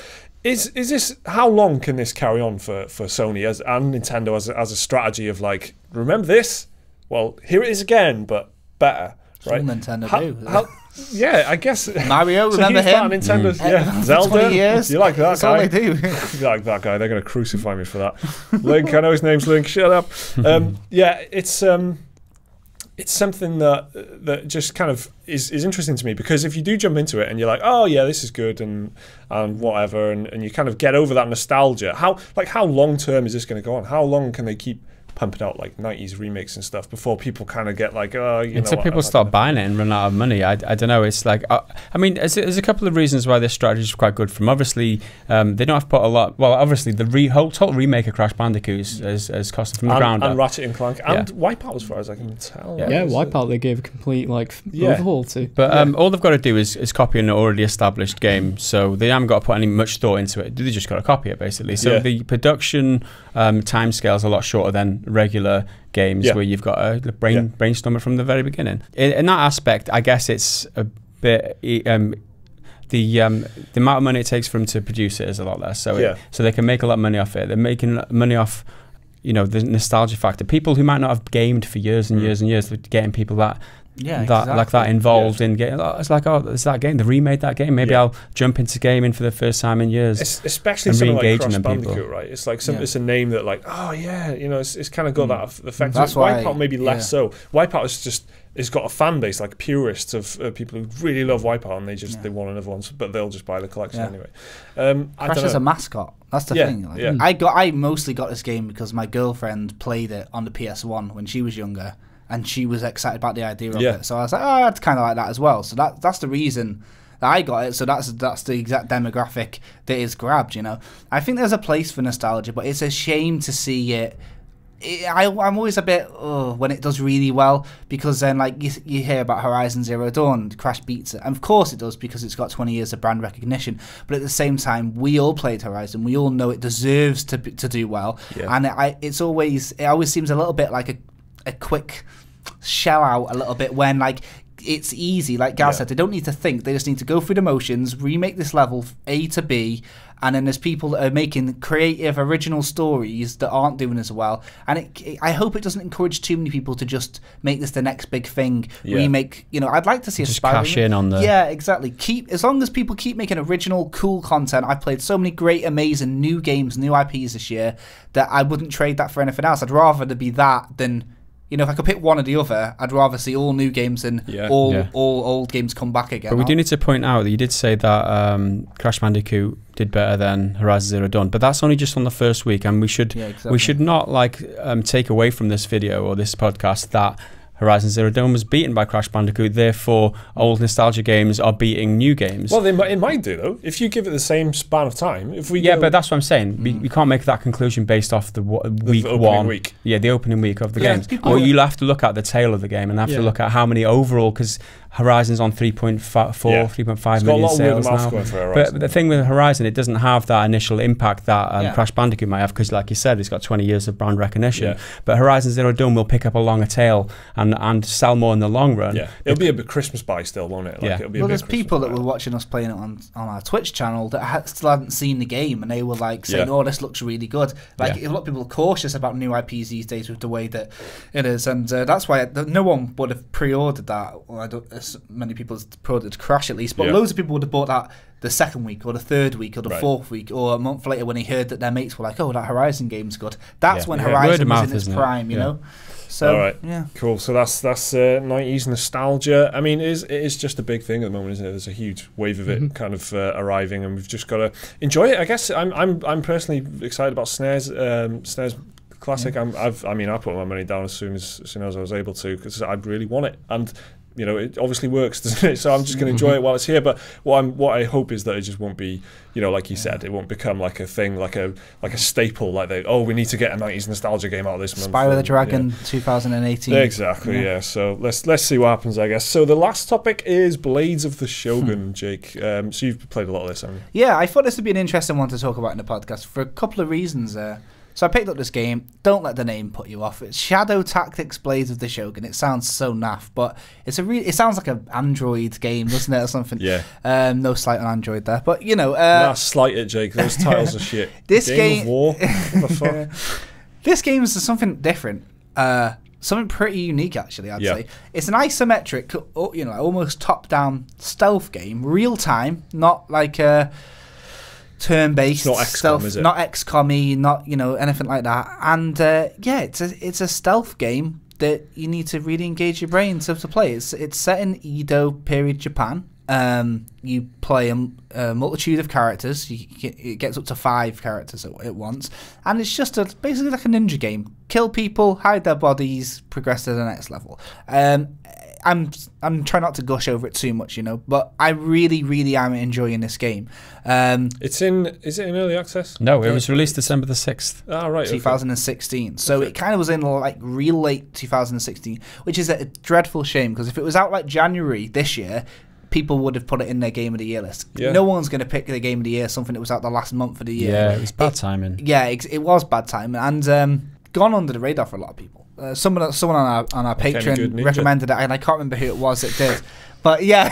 Speaker 1: Is this, how long can this carry on for Sony and Nintendo as a strategy of like, remember this? Well, here it is again, but better, right?
Speaker 3: Nintendo
Speaker 1: yeah, I guess.
Speaker 3: Mario, remember him?
Speaker 1: Nintendo, Zelda.
Speaker 3: Years.
Speaker 1: You like that
Speaker 3: That's
Speaker 1: guy?
Speaker 3: all they do.
Speaker 1: You like that guy? They're going to crucify me for that. Link, I know his name's Link. Shut up. Yeah, it's something that just kind of is interesting to me, because if you do jump into it and you're like, oh yeah, this is good and whatever, and you kind of get over that nostalgia, how long term is this going to go on? How long can they keep pumping out like 90s remakes and stuff before people kind of get like, oh, you know,
Speaker 2: until people start buying it and run out of money. I don't know. It's like, I mean, there's a couple of reasons why this strategy is quite good. From obviously, they don't have to put a lot. Well, obviously, the whole total remake of Crash Bandicoot is costing from the ground up.
Speaker 1: And Ratchet and Clank and Wipeout, as far as I can tell.
Speaker 4: Yeah, Wipeout they gave a complete overhaul to.
Speaker 2: But all they've got to do is copy an already established game, so they haven't got to put any much thought into it. They just got to copy it basically. So the production timescale is a lot shorter than regular games where you've got to brainstorm it from the very beginning. In that aspect, I guess it's a bit the amount of money it takes for them to produce it is a lot less. So so they can make a lot of money off it. They're making money off, you know, the nostalgia factor. People who might not have gamed for years and years and years, they're getting people that involved in getting. It's like, oh, it's that game. They remade that game. Maybe I'll jump into gaming for the first time in years.
Speaker 1: Especially something like Crash Bandicoot, right? It's like it's a name that like, oh yeah, you know, it's kind of got that effect.
Speaker 3: That's why
Speaker 1: Wipeout maybe less so. Wipeout is just. It's got a fan base like purists of people who really love Wipeout and they want another one, but they'll just buy the collection anyway.
Speaker 3: Crash is a mascot. That's the thing. Like, I mostly got this game because my girlfriend played it on the PS1 when she was younger, and she was excited about the idea of it. So I was like, oh, it's kind of like that as well. So that's the reason that I got it. So that's the exact demographic that is grabbed. You know, I think there's a place for nostalgia, but it's a shame to see it. I'm always a bit when it does really well, because then like you hear about Horizon Zero Dawn, Crash beats it, and of course it does because it's got 20 years of brand recognition. But at the same time, we all played Horizon, we all know it deserves to do well, and it always seems a little bit like a quick shell out a little bit when like it's easy, like Gal said, they don't need to think, they just need to go through the motions, remake this level A to B, and then there's people that are making creative, original stories that aren't doing as well. And I hope it doesn't encourage too many people to just make this the next big thing. Remake, you know, I'd like to see
Speaker 2: just cash in on the...
Speaker 3: Yeah, exactly. As long as people keep making original, cool content. I've played so many great, amazing new games, new IPs this year, that I wouldn't trade that for anything else. I'd rather there be that than... You know, if I could pick one or the other, I'd rather see all new games than all old games come back again.
Speaker 2: But we do need to point out that you did say that Crash Bandicoot did better than Horizon Zero Dawn, but that's only just on the first week, and we should not like take away from this video or this podcast that Horizon Zero Dawn was beaten by Crash Bandicoot, therefore old nostalgia games are beating new games.
Speaker 1: Well, it might do, though. If you give it the same span of time. If we
Speaker 2: but that's what I'm saying. We can't make that conclusion based off the week one. Week. Yeah, the opening week of the games. Or you'll have to look at the tail of the game and have to look at how many overall, because Horizon's on 3.5 million sales now. But the thing with Horizon, it doesn't have that initial impact that Crash Bandicoot might have, because like you said, it's got 20 years of brand recognition. But Horizon Zero Dawn will pick up a longer tail and sell more in the long run.
Speaker 1: Yeah, it'll be a big Christmas buy still, won't it? Like, it'll be
Speaker 3: there's people that were watching us playing it on our Twitch channel that still hadn't seen the game, and they were like saying, "Oh, this looks really good." Like a lot of people are cautious about new IPs these days with the way that it is, and that's why no one would have pre-ordered that. Well, I don't. As many people have pre-ordered Crash at least, but loads of people would have bought that the second week or the third week or the fourth week or a month later when he heard that their mates were like, "Oh, that Horizon game's good." That's when Horizon was in its prime, you know. So,
Speaker 1: all right, cool. So that's 90s nostalgia. I mean, it is just a big thing at the moment, isn't it? There's a huge wave of it kind of arriving, and we've just got to enjoy it. I guess I'm personally excited about SNES Classic. I put my money down as soon as I was able to, because I really want it, and you know, it obviously works, doesn't it? So I'm just going to enjoy it while it's here. But what I hope is that it just won't be, you know, like you said, it won't become like a thing, like a staple, like we need to get a 90s nostalgia game out this month.
Speaker 3: Spyro the Dragon 2018.
Speaker 1: Exactly, yeah. So let's see what happens, I guess. So the last topic is Blades of the Shogun, Jake. So you've played a lot of this, haven't you?
Speaker 3: Yeah, I thought this would be an interesting one to talk about in the podcast for a couple of reasons. So I picked up this game. Don't let the name put you off. It's Shadow Tactics Blades of the Shogun. It sounds so naff, but it sounds like an Android game, doesn't it, or something?
Speaker 1: Yeah.
Speaker 3: No slight on Android there, but you know.
Speaker 1: Slight it, Jake. Those titles are shit.
Speaker 3: This game
Speaker 1: of War. What the fuck?
Speaker 3: This game is something different. Something pretty unique, actually. I'd say it's an isometric, you know, almost top-down stealth game, real time, not like a turn-based,
Speaker 1: not XCOM,
Speaker 3: stealth,
Speaker 1: is it?
Speaker 3: Not XCOM-y, not, you know, anything like that. And it's a stealth game that you need to really engage your brain to play. It's set in Edo period Japan, You play a multitude of characters. It gets up to 5 characters at once, and it's just basically like a ninja game. Kill people, hide their bodies, progress to the next level. I'm trying not to gush over it too much, but I really am enjoying this game.
Speaker 1: Is it in early access?
Speaker 2: No, it was released December the 6th.
Speaker 1: Ah, right.
Speaker 3: 2016. So it kind of was in like real late 2016, which is a dreadful shame, because if it was out like January this year, people would have put it in their Game of the Year list. Yeah. No one's going to pick the Game of the Year, something that was out the last month of the year.
Speaker 2: Yeah, it was bad timing.
Speaker 3: Yeah, it was bad timing, and gone under the radar for a lot of people. Someone on our Patreon recommended it, and I can't remember who it was that did. But yeah,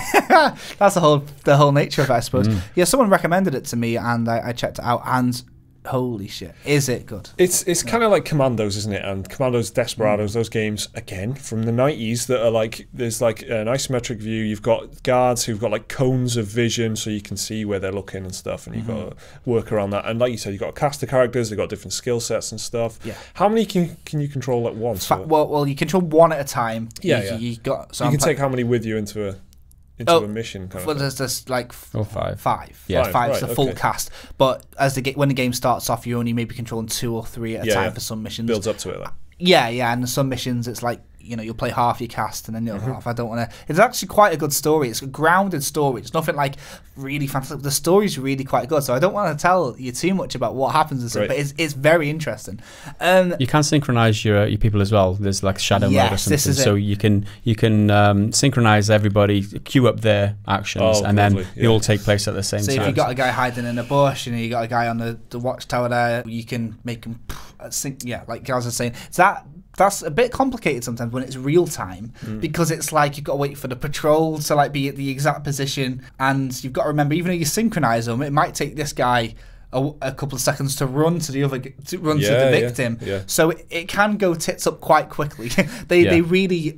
Speaker 3: that's the whole nature of it, I suppose. Yeah, someone recommended it to me, and I checked it out, and holy shit, is it good?
Speaker 1: It's kind of like Commandos, isn't it? And Commandos, Desperados, those games, again, from the 90s, that are like, there's like an isometric view. You've got guards who've got like cones of vision, so you can see where they're looking and stuff, and you've got to work around that. And like you said, you've got a cast of characters, they've got different skill sets and stuff.
Speaker 3: Yeah.
Speaker 1: How many can you control at once?
Speaker 3: Well, you control one at a time.
Speaker 1: Yeah,
Speaker 3: you
Speaker 1: can take how many with you into a mission kind of
Speaker 3: there's just like
Speaker 2: 5.
Speaker 3: 5.
Speaker 2: Yeah,
Speaker 3: 5 is the full cast. But when the game starts off, you only maybe controlling 2 or 3 at a time for some missions.
Speaker 1: Builds up to it. Like.
Speaker 3: Yeah, and some missions it's like, you'll play half your cast and then the other half. I don't want to. It's actually quite a good story. It's a grounded story. It's nothing like really fantastic. The story's really quite good, so I don't want to tell you too much about what happens and stuff, but it's very interesting.
Speaker 2: You can synchronize your people as well. There's like shadow mode or something, so you can synchronize everybody, queue up their actions, and then they all take place at the same time.
Speaker 3: So if you got a guy hiding in a bush and you got a guy on the watchtower there, you can make him sync. Yeah, like Gaz was saying, that's a bit complicated sometimes when it's real time, because it's like you've got to wait for the patrol to like be at the exact position, and you've got to remember, even though you synchronize them, it might take this guy a couple of seconds to run to the victim.
Speaker 1: Yeah.
Speaker 3: So it can go tits up quite quickly. They really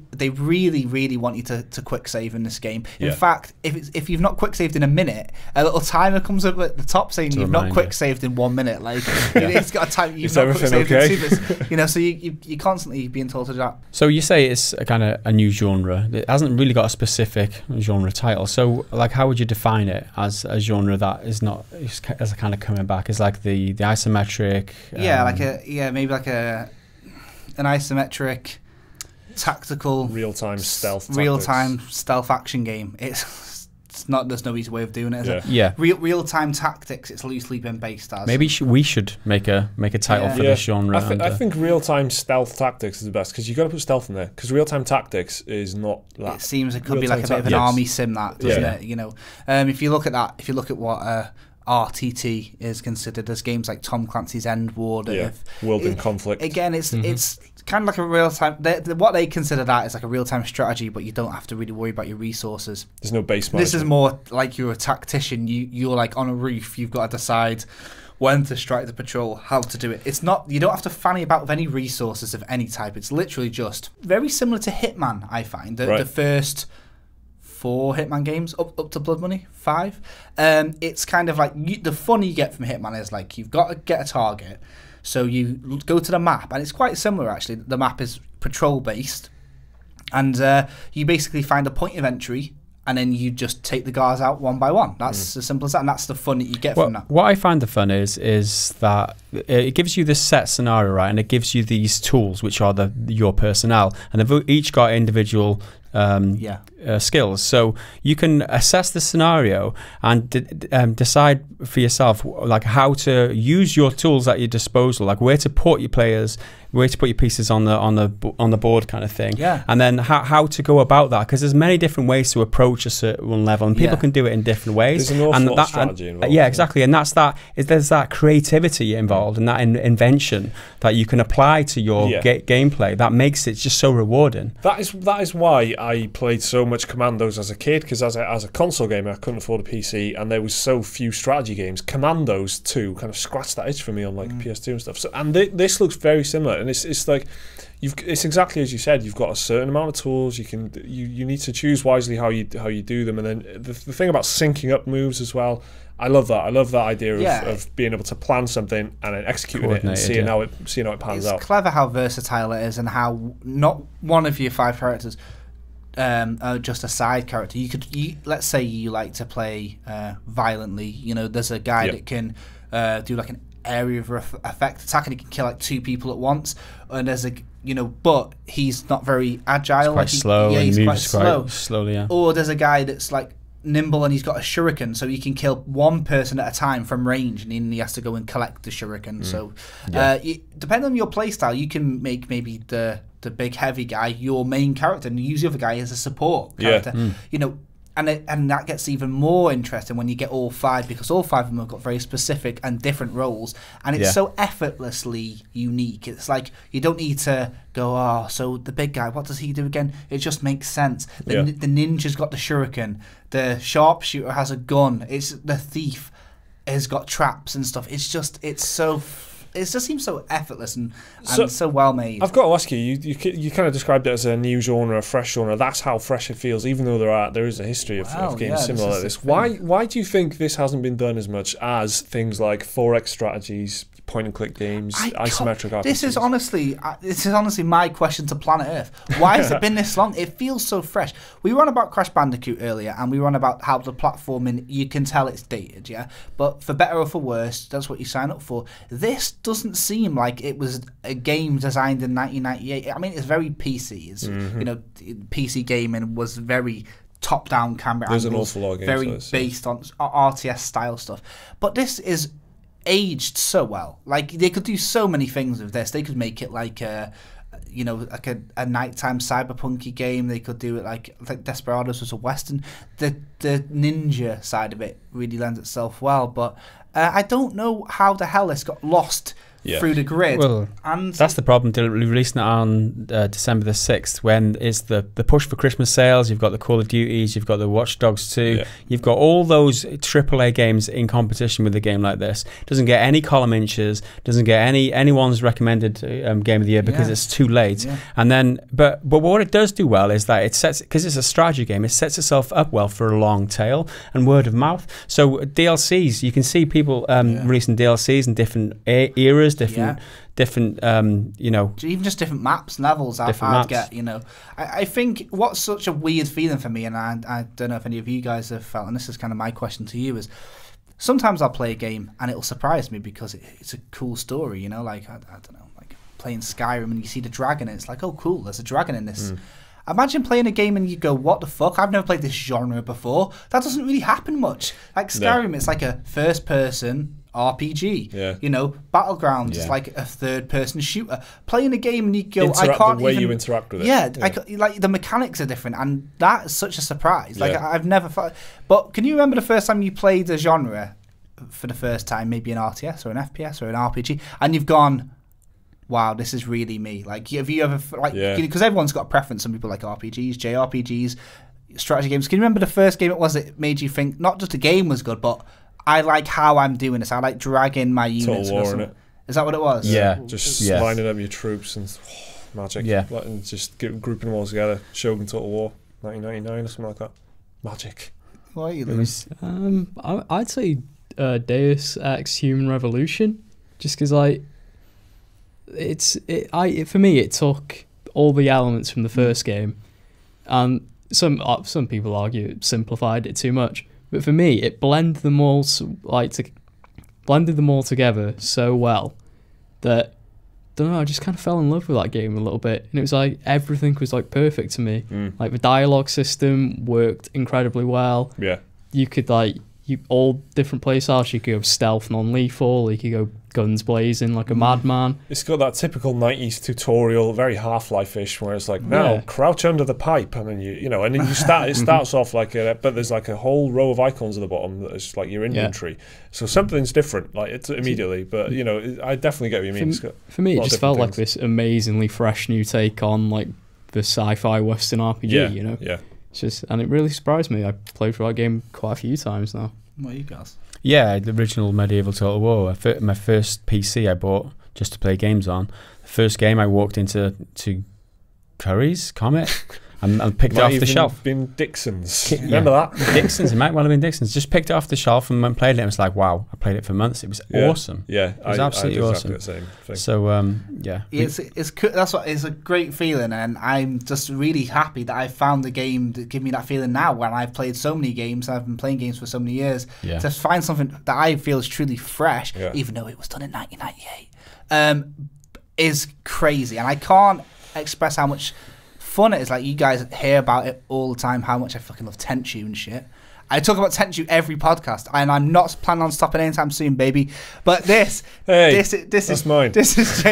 Speaker 3: want you to quick save in this game. In fact, if you've not quick saved in a minute, a little timer comes up at the top saying you've not quick saved in 1 minute. Like it's got a time. You've not quick saved in 2 minutes. So you're constantly being told to do that.
Speaker 2: So you say it's a kind of a new genre. It hasn't really got a specific genre title. So like, how would you define it as a genre that is not as a kind of coming back? Is like the isometric,
Speaker 3: maybe like an isometric tactical
Speaker 1: real-time
Speaker 3: stealth action game. It's not, there's no easy way of doing it, is it?
Speaker 2: Yeah.
Speaker 3: Real-time tactics, it's loosely been based as.
Speaker 2: Maybe we should make a title for this genre.
Speaker 1: I think real-time stealth tactics is the best, because you've got to put stealth in there, because real-time tactics is not that.
Speaker 3: It seems it could be like a bit of an army sim, that, doesn't it? If you look at what RTT is considered, as games like Tom Clancy's End War,
Speaker 1: World in Conflict.
Speaker 3: Again, it's kind of like a real time. What they consider that is like a real time strategy, but you don't have to really worry about your resources.
Speaker 1: There's no base.
Speaker 3: This is more like you're a tactician. You're like on a roof. You've got to decide when to strike the patrol, how to do it. It's not. You don't have to fanny about with any resources of any type. It's literally just very similar to Hitman. I find the first 4 Hitman games up to Blood Money 5. It's kind of like the fun you get from Hitman is like you've got to get a target, so you go to the map, and it's quite similar actually. The map is patrol based, and you basically find a point of entry, and then you just take the guards out one by one. That's as simple as that, and that's the fun that you get from that.
Speaker 2: What I find the fun is that it gives you this set scenario, right, and it gives you these tools which are your personnel, and they've each got individual skills, so you can assess the scenario and decide for yourself like how to use your tools at your disposal, like where to put your players, where to put your pieces on the board, kind of thing.
Speaker 3: And
Speaker 2: then how to go about that, because there's many different ways to approach a certain level, and people can do it in different ways.
Speaker 1: There's an awful lot of strategy involved.
Speaker 2: Exactly, and there's that creativity involved and that invention that you can apply to your gameplay that makes it just so rewarding.
Speaker 1: That is why I played so much Commandos as a kid, because as a console gamer I couldn't afford a PC, and there was so few strategy games. Commandos 2 kind of scratched that itch for me on like PS2 and stuff. So this looks very similar, and it's like it's exactly as you said. You've got a certain amount of tools. You need to choose wisely how you do them, and then the thing about syncing up moves as well. I love that. I love that idea of being able to plan something and then executing it and seeing how it pans out.
Speaker 3: It's clever how versatile it is, and how not one of your 5 characters just a side character. Let's say you like to play violently. You know, there's a guy that can do like an area of effect attack, and he can kill like 2 people at once. And there's but he's not very agile.
Speaker 2: Quite slow.
Speaker 3: Yeah, he's quite slow.
Speaker 2: Slowly, yeah.
Speaker 3: Or there's a guy that's like nimble and he's got a shuriken, so he can kill 1 person at a time from range, and then he has to go and collect the shuriken. So depending on your playstyle, you can make maybe the big heavy guy your main character and use the other guy as a support character. You know, and that gets even more interesting when you get all 5, because all 5 of them have got very specific and different roles, and it's so effortlessly unique. It's like you don't need to go, so the big guy, what does he do again? It just makes sense. The ninja's got the shuriken, the sharpshooter has a gun, it's the thief has got traps and stuff. It just seems so effortless and so well made.
Speaker 1: I've got to ask you, you kind of described it as a new genre, a fresh genre. That's how fresh it feels, even though there is a history of games similar like this. Why do you think this hasn't been done as much as things like 4X strategies, point-and-click games, isometric RPGs?
Speaker 3: This is honestly my question to Planet Earth. Why has it been this long? It feels so fresh. We were on about Crash Bandicoot earlier, and we were on about how the platforming, you can tell it's dated, yeah? But for better or for worse, that's what you sign up for. This doesn't seem like it was a game designed in 1998. I mean, it's very PC. It's, you know, PC gaming was very top-down camera angles.
Speaker 1: There's an awful lot of games
Speaker 3: very based on RTS-style stuff. But this is aged so well. Like, they could do so many things with this. They could make it like a nighttime cyberpunky game. They could do it like Desperados was a western. The ninja side of it really lends itself well, but I don't know how the hell this got lost through the grid.
Speaker 2: Well, and that's the problem. Releasing it on December the 6th, when it's the push for Christmas sales. You've got the Call of Duties, you've got the Watch Dogs 2, you've got all those AAA games in competition with a game like this. Doesn't get any column inches, doesn't get anyone's recommended game of the year because it's too late. And then, but what it does do well is that it sets, because it's a strategy game, it sets itself up well for a long tail and word of mouth. So DLCs, you can see people releasing DLCs in different eras, different you know,
Speaker 3: even just different maps, levels. I'd get, you know, I think what's such a weird feeling for me, and I don't know if any of you guys have felt, and this is kind of my question to you, is sometimes I'll play a game and it'll surprise me because it's a cool story, you know, like I don't know, like playing Skyrim and you see the dragon and it's like, oh cool, there's a dragon in this. Imagine playing a game and you go, what the fuck? I've never played this genre before. That doesn't really happen much. Like Skyrim, it's like a first-person RPG. You know, Battlegrounds is like a third-person shooter. Playing a game and you go, I can't
Speaker 1: the way you interact with it.
Speaker 3: Yeah, like the mechanics are different, and that is such a surprise. Like I've never thought. But can you remember the first time you played a genre for the first time, maybe an RTS or an FPS or an RPG, and you've gone, wow, this is really me. Like, have you ever, like, because everyone's got a preference. Some people like RPGs, JRPGs, strategy games. Can you remember the first game it was that made you think not just the game was good, but I like how I'm doing this. I like dragging my units.
Speaker 1: Total War, innit?
Speaker 3: Is that what it was?
Speaker 2: Yeah.
Speaker 1: Just lining up your troops and magic. Yeah. And just grouping them all together. Shogun Total War, 1999 or something like that. Magic.
Speaker 3: What are you doing?
Speaker 4: I'd say Deus Ex Human Revolution, just because like, for me it took all the elements from the first game, and some people argue it simplified it too much, but for me it blended them all together so well that, I don't know, I just kind of fell in love with that game a little bit, and it was like everything was like perfect to me. Like the dialogue system worked incredibly well. You could all different playstyles. You could go stealth, non-lethal. You could go guns blazing like a madman. It's
Speaker 1: got that typical 90s tutorial, very Half-Life-ish, where it's like, now crouch under the pipe, and then you know, and then you start. It starts off like but there's like a whole row of icons at the bottom that is like your inventory. So something's different, like it's immediately. But you know, I definitely get what you mean.
Speaker 4: For me, it just felt like this amazingly fresh new take on like the sci-fi Western RPG. You know, it's just, and it really surprised me. I played through that game quite a few times now.
Speaker 3: What are you guys?
Speaker 2: Yeah, the original medieval Total War. My first PC I bought just to play games on. The first game I walked into Curry's Comet and picked it off the shelf.
Speaker 1: Been Dixon's. Remember that?
Speaker 2: Dixon's. It might well have been Dixon's. Just picked it off the shelf and went and played it. And it was like, wow, I played it for months. It was awesome.
Speaker 1: Yeah,
Speaker 2: it was absolutely awesome.
Speaker 1: Exactly the same thing.
Speaker 2: So yeah,
Speaker 3: it's a great feeling, and I'm just really happy that I found the game that give me that feeling now. When I've played so many games, I've been playing games for so many years.
Speaker 2: Yeah.
Speaker 3: To find something that I feel is truly fresh, even though it was done in 1998, is crazy, and I can't express how much fun it is. Like, you guys hear about it all the time, how much I fucking love Tenchu and shit. I talk about Tenchu every podcast, and I'm not planning on stopping anytime soon, baby. But this is mine. This has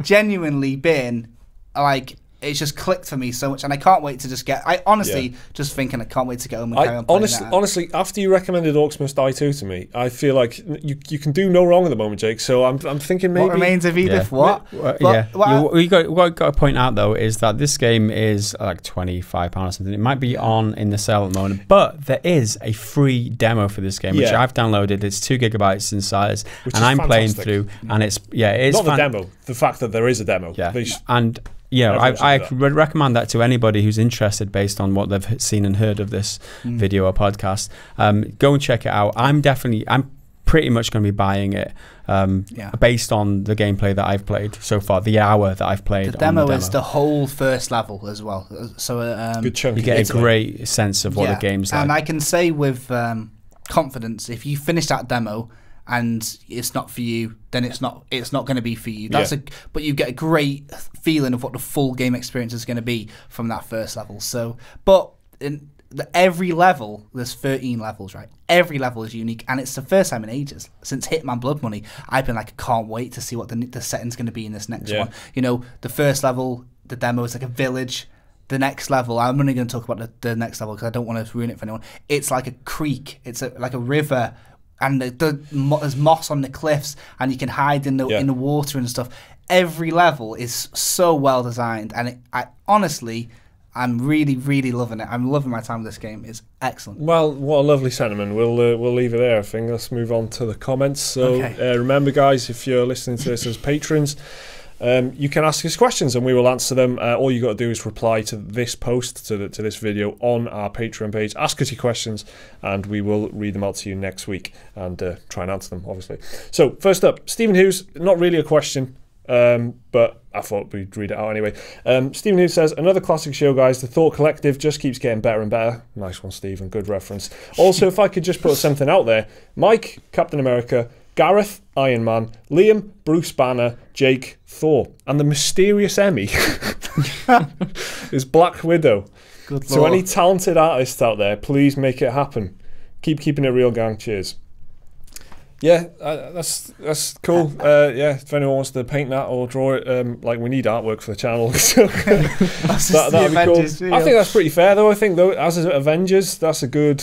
Speaker 3: genuinely been like, it's just clicked for me so much, and I can't wait to just get. I honestly just thinking I can't wait to get home and carry on playing that.
Speaker 1: Honestly, after you recommended Orcs Must Die 2 to me, I feel like you can do no wrong at the moment, Jake. So I'm thinking maybe
Speaker 3: What Remains of Edith.
Speaker 2: What we got to point out though is that this game is like £25 or something. It might be on in the sale at the moment, but there is a free demo for this game which I've downloaded. It's 2 gigabytes in size, and I'm playing through, and it's not
Speaker 1: the demo. The fact that there is a demo.
Speaker 2: And I would recommend that to anybody who's interested based on what they've seen and heard of this video or podcast. Go and check it out. I'm pretty much going to be buying it based on the gameplay that I've played so far, the hour that I've played.
Speaker 3: The demo is the whole first level as well. So
Speaker 1: good chunk.
Speaker 2: You get a great sense of what the game's like.
Speaker 3: And I can say with confidence, if you finish that demo and it's not for you, then it's not going to be for you. But you get a great feeling of what the full game experience is going to be from that first level. So, but in every level, there's 13 levels, right? Every level is unique, and it's the first time in ages since Hitman Blood Money. I've been like, I can't wait to see what the setting's going to be in this next one. You know, the first level, the demo is like a village. The next level, I'm only going to talk about the next level because I don't want to ruin it for anyone. It's like a creek. It's like a river. And there's moss on the cliffs, and you can hide in the water and stuff. Every level is so well designed, and I'm really, really loving it. I'm loving my time with this game. It's excellent.
Speaker 1: Well, what a lovely sentiment. We'll leave it there, I think. Let's move on to the comments. So remember, guys, if you're listening to this as patrons, you can ask us questions and we will answer them. All you got to do is reply to this post, to this video on our Patreon page. Ask us your questions and we will read them out to you next week and try and answer them, obviously. So first up, Stephen Hughes. Not really a question, but I thought we'd read it out anyway. Stephen Hughes says, another classic show, guys. The Thought Collective just keeps getting better and better. Nice one, Stephen. Good reference. Also, if I could just put something out there, Mike, Captain America, Gareth, Iron Man, Liam, Bruce Banner, Jake, Thor, and the mysterious Emmy is Black Widow.
Speaker 3: Good
Speaker 1: so
Speaker 3: Lord.
Speaker 1: Any talented artists out there, please make it happen. Keep keeping it real, gang. Cheers. Yeah, that's cool. If anyone wants to paint that or draw it, like, we need artwork for the channel. So that'd be cool. I think that's pretty fair, though. I think, though, as Avengers, that's a good.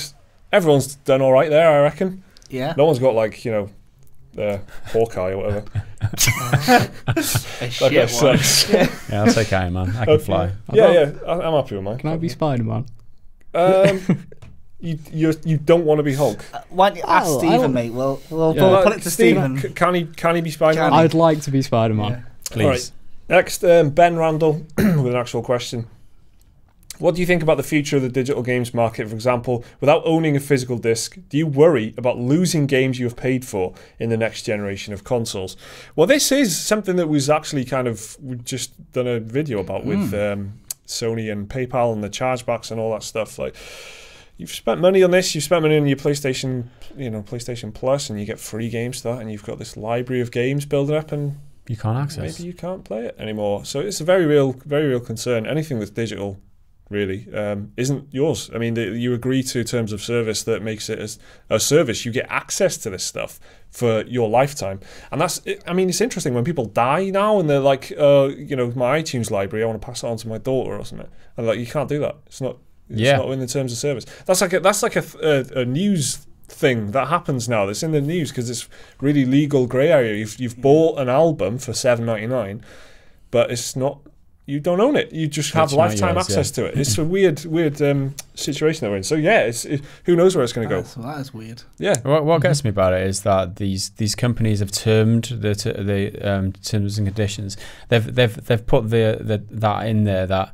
Speaker 1: Everyone's done all right there, I reckon.
Speaker 3: Yeah.
Speaker 1: No one's got, like, Hawkeye or whatever.
Speaker 3: A shit one.
Speaker 2: Yeah, I'll take Iron Man. I can fly.
Speaker 1: I'm happy with mine.
Speaker 4: Can I be Spider-Man?
Speaker 1: You don't want to be Hulk.
Speaker 3: Why don't you ask Stephen, mate? We'll put it to Stephen.
Speaker 1: Can he be Spider-Man?
Speaker 4: I'd like to be Spider-Man.
Speaker 3: Yeah.
Speaker 2: Please.
Speaker 1: All right. Next, Ben Randall with an actual question. What do you think about the future of the digital games market? For example, without owning a physical disc, do you worry about losing games you have paid for in the next generation of consoles? Well, this is something that was actually we've just done a video about with Sony and PayPal and the chargebacks and all that stuff. Like, you've spent money on this, you've spent money on your PlayStation, PlayStation Plus, and you get free games to that, and you've got this library of games building up, and
Speaker 2: you can't access.
Speaker 1: Maybe you can't play it anymore. So it's a very real concern. Anything that's digital really isn't yours. I mean, you agree to terms of service that makes it as a service. You get access to this stuff for your lifetime, and it's interesting when people die now and they're like, my iTunes library, I want to pass it on to my daughter or something, and like, you can't do that. It's not in the terms of service. That's like a news thing that happens now. That's in the news because it's really legal grey area. You've bought an album for $7.99, but it's not. You don't own it. You just have lifetime access to it. It's a weird situation that we're in. So who knows where it's going to go?
Speaker 3: That is weird.
Speaker 1: Yeah.
Speaker 2: What gets me about it is that these companies have termed the terms and conditions. They've put that in there that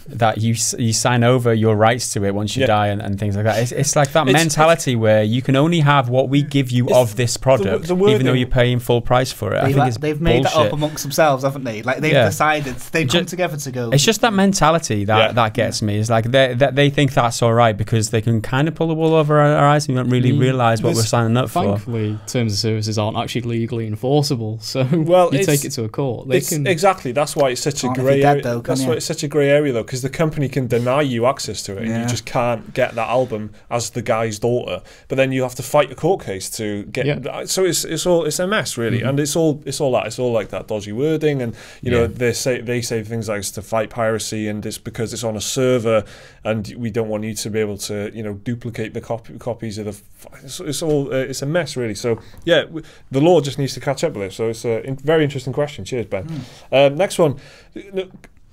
Speaker 2: that you sign over your rights to it once you die and things like that. It's like that mentality where you can only have what we give you of this product, even though you're paying full price for it. I think
Speaker 3: they've made that up amongst themselves, haven't they? Like they've decided, they've come together to go.
Speaker 2: It's just that mentality that gets me. It's like they think that's all right because they can kind of pull the wool over our eyes and we don't really realise what we're signing up for.
Speaker 4: Thankfully, terms of services aren't actually legally enforceable, so you take it to a court.
Speaker 1: Exactly. That's why it's such a grey area. That's why it's such a grey area, though, because the company can deny you access to it, and you just can't get that album as the guy's daughter. But then you have to fight a court case to get. So it's a mess, really, and it's all like that dodgy wording, and they say things like it's to fight piracy, and it's because it's on a server, and we don't want you to be able to duplicate the copies of the. It's a mess, really. So the law just needs to catch up with it. So it's a very interesting question. Cheers, Ben. Next one.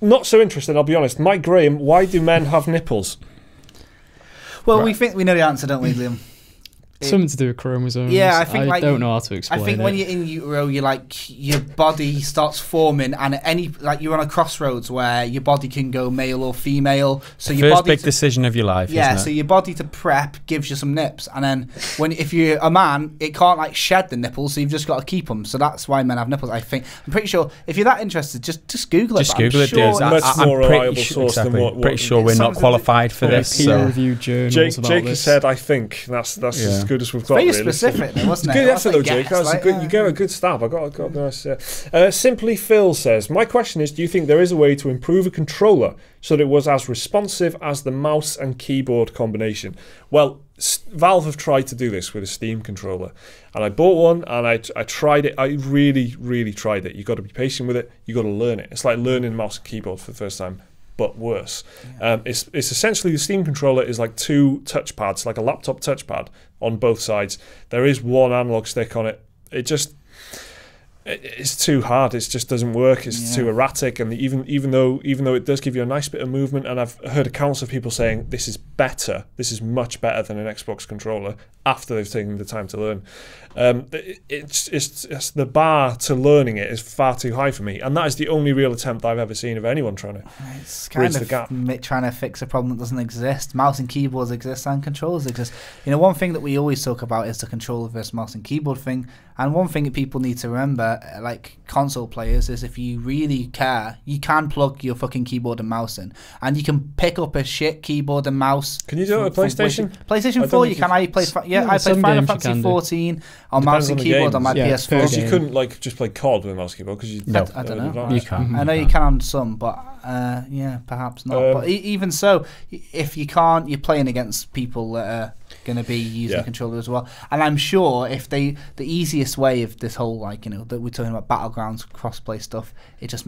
Speaker 1: Not so interesting, I'll be honest. Mike Graham, why do men have nipples?
Speaker 3: Well, we think we know the answer, don't we, Liam?
Speaker 4: Something to do with chromosomes.
Speaker 3: Yeah, I think
Speaker 4: I don't know how to explain it.
Speaker 3: I think when you're in utero, you're like your body starts forming, and you're on a crossroads where your body can go male or female. So your
Speaker 2: first big decision of your life.
Speaker 3: Yeah, so your body to prep gives you some nips, and then if you're a man, it can't shed the nipples, so you've just got to keep them. So that's why men have nipples. I'm pretty sure if you're that interested, just Google it.
Speaker 2: Just Google it,
Speaker 1: dude. Much more reliable source than what.
Speaker 2: Pretty sure we're not qualified for this.
Speaker 4: Peer-reviewed journals about
Speaker 1: Jake
Speaker 4: this.
Speaker 1: has said, I think that's as good as we've got.
Speaker 3: Very specific, though, wasn't it?
Speaker 1: Good effort, though, Jake. You gave a good stab. I got a nice. Simply Phil says, my question is, do you think there is a way to improve a controller so that it was as responsive as the mouse and keyboard combination? Well, Valve have tried to do this with a Steam controller, and I bought one and I tried it. I really tried it. You've got to be patient with it. You've got to learn it. It's like learning mouse and keyboard for the first time, but worse. It's essentially, the Steam controller is like two touchpads, like a laptop touchpad on both sides. There is one analog stick on it. It's too hard. It just doesn't work. It's too erratic, and even though it does give you a nice bit of movement, and I've heard accounts of people saying this is better. This is much better than an Xbox controller after they've taken the time to learn. It's the bar to learning it is far too high for me, and that is the only real attempt I've ever seen of anyone trying to bridge the gap.
Speaker 3: Trying to fix a problem that doesn't exist. Mouse and keyboards exist, and controllers exist. One thing that we always talk about is the controller versus mouse and keyboard thing. And one thing that people need to remember, like console players, is if you really care, you can plug your fucking keyboard and mouse in, and you can pick up a shit keyboard and mouse.
Speaker 1: Can you do it with PlayStation?
Speaker 3: PlayStation 4, you can. I played Final Fantasy 14 on mouse and keyboard on my PS4.
Speaker 1: Because you couldn't just play COD with a mouse and keyboard.
Speaker 3: I don't know.
Speaker 2: You can.
Speaker 3: I know you can on some, but perhaps not. But even so, if you can't, you're playing against people that are going to be using the controller as well. And I'm sure if the easiest way of this whole that we're talking about Battlegrounds crossplay stuff, it just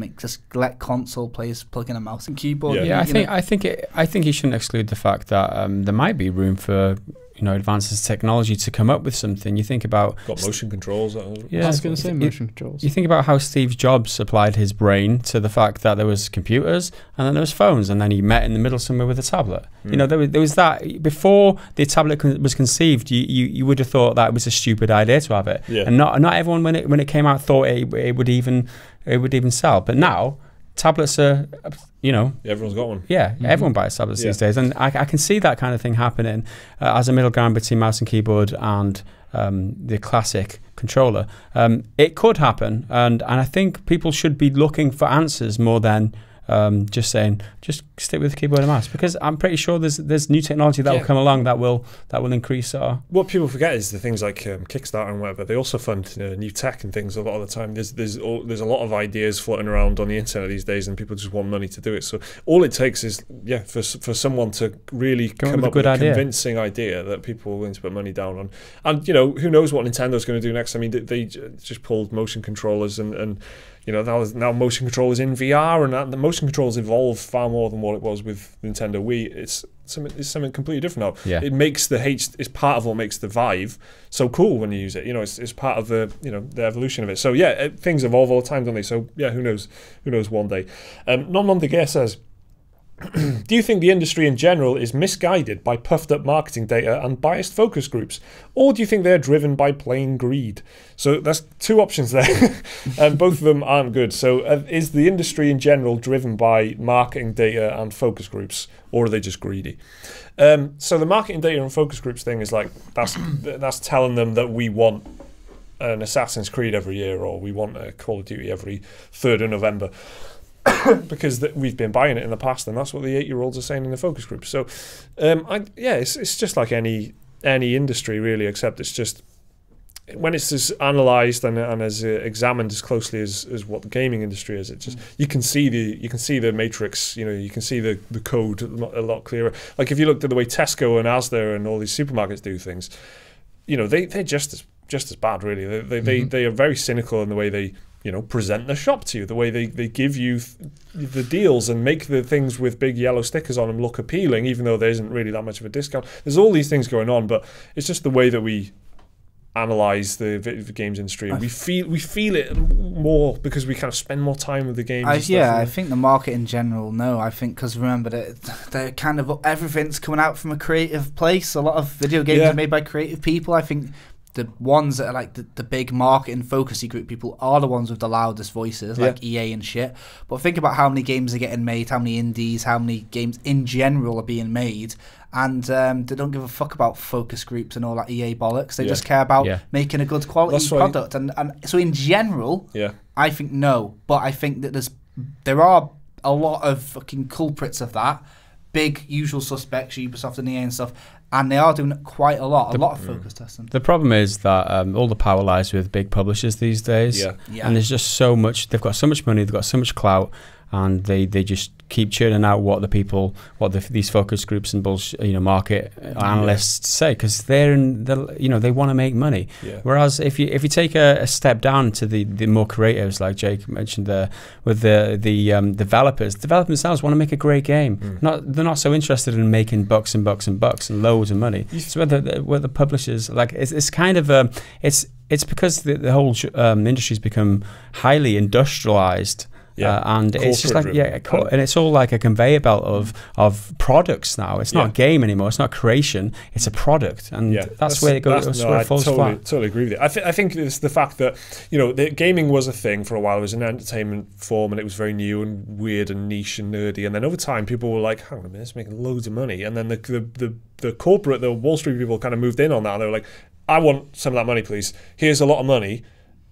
Speaker 3: let console players plug in a mouse and keyboard.
Speaker 2: I think you shouldn't exclude the fact that there might be room for advances in technology to come up with something. You think about
Speaker 1: motion controls.
Speaker 4: I was going to say motion controls.
Speaker 2: You think about how Steve Jobs applied his brain to the fact that there was computers and then there was phones, and then he met in the middle somewhere with a tablet. There was that before the tablet was conceived. You would have thought that was a stupid idea to have it, and not everyone when it came out thought it would even sell. But now tablets are,
Speaker 1: everyone's got one.
Speaker 2: Everyone buys tablets these days, and I can see that kind of thing happening as a middle ground between mouse and keyboard and the classic controller. It could happen, and I think people should be looking for answers more than just saying just stick with the keyboard and mouse, because I'm pretty sure there's new technology that will come along that will increase our.
Speaker 1: What people forget is the things like Kickstarter and whatever. They also fund new tech and things a lot of the time. There's a lot of ideas floating around on the internet these days, and people just want money to do it. So all it takes is for someone to really come up with a convincing idea that people are willing to put money down on. And who knows what Nintendo's going to do next? I mean, they just pulled motion controllers and now motion controllers in VR, and the motion controls evolved far more than what it was with Nintendo Wii. It's something completely different now. It makes it's part of what makes the Vive so cool when you use it. It's part of the the evolution of it. So things evolve all the time, don't they? So who knows one day. Non-Mondegay says, Do you think the industry in general is misguided by puffed up marketing data and biased focus groups? Or do you think they're driven by plain greed? So that's 2 options there, and both of them aren't good. So is the industry in general driven by marketing data and focus groups, or are they just greedy? So the marketing data and focus groups thing is like, that's telling them that we want an Assassin's Creed every year, or we want a Call of Duty every 3rd of November. Because we've been buying it in the past, and that's what the 8-year-olds are saying in the focus group. So, it's just like any industry really, except it's just when it's as analysed and as examined as closely as what the gaming industry is. It just you can see the matrix. You can see the code a lot clearer. Like if you looked at the way Tesco and Asda and all these supermarkets do things, they're just as bad really. They are very cynical in the way they present the shop to you, the way they give you the deals and make the things with big yellow stickers on them look appealing, even though there isn't really that much of a discount. There's all these things going on, but it's just the way that we analyze the games industry. We feel it more because we kind of spend more time with the games.
Speaker 3: I think the market in general. No, I think because remember that they're kind of everything's coming out from a creative place. A lot of video games are made by creative people. I think the ones that are like the big marketing focusy group people are the ones with the loudest voices, like EA and shit. But think about how many games are getting made, how many indies, how many games in general are being made, and they don't give a fuck about focus groups and all that EA bollocks. They just care about making a good quality product. And so in general, I think no. But I think that there are a lot of fucking culprits of that. Big usual suspects, Ubisoft and EA and stuff. And they are doing quite a lot of focus testing.
Speaker 2: The problem is that all the power lies with big publishers these days. And there's just so much, they've got so much money, they've got so much clout, and they just keep churning out what these focus groups and market analysts say, because they want to make money. Whereas if you take a step down to the more creatives, like Jake mentioned there, with the developers themselves want to make a great game. They're not so interested in making bucks and bucks and bucks and loads of money. So where the publishers, like, it's kind of it's because the whole industry's become highly industrialized. And it's just like and it's all like a conveyor belt of products now. It's not a game anymore. It's not creation. It's a product, and that's where it goes. Where it falls flat.
Speaker 1: Totally agree with you. I think it's the fact that the gaming was a thing for a while. It was an entertainment form, and it was very new and weird and niche and nerdy. And then over time, people were like, "Hang on a minute, it's making loads of money." And then the corporate, the Wall Street people, kind of moved in on that. And they were like, "I want some of that money, please. Here's a lot of money.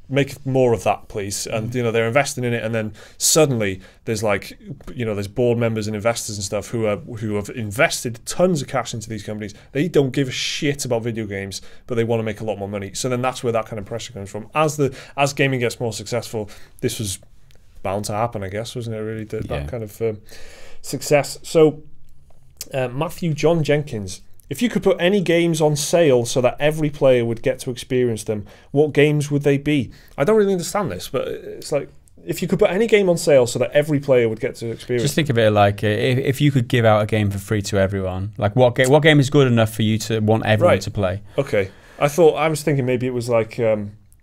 Speaker 1: Make more of that, please." And they're investing in it, and then suddenly there's there's board members and investors and stuff who have invested tons of cash into these companies. They don't give a shit about video games, but they want to make a lot more money. So then that's where that kind of pressure comes from. As gaming gets more successful, this was bound to happen, I guess, wasn't it? Really, that kind of success. So Matthew John Jenkins. If you could put any games on sale so that every player would get to experience them, what games would they be? I don't really understand this, but it's like, if you could put any game on sale so that every player would get to experience
Speaker 2: Just think of it like if you could give out a game for free to everyone, like what game is good enough for you to want everyone to play?
Speaker 1: Okay. I was thinking maybe it was like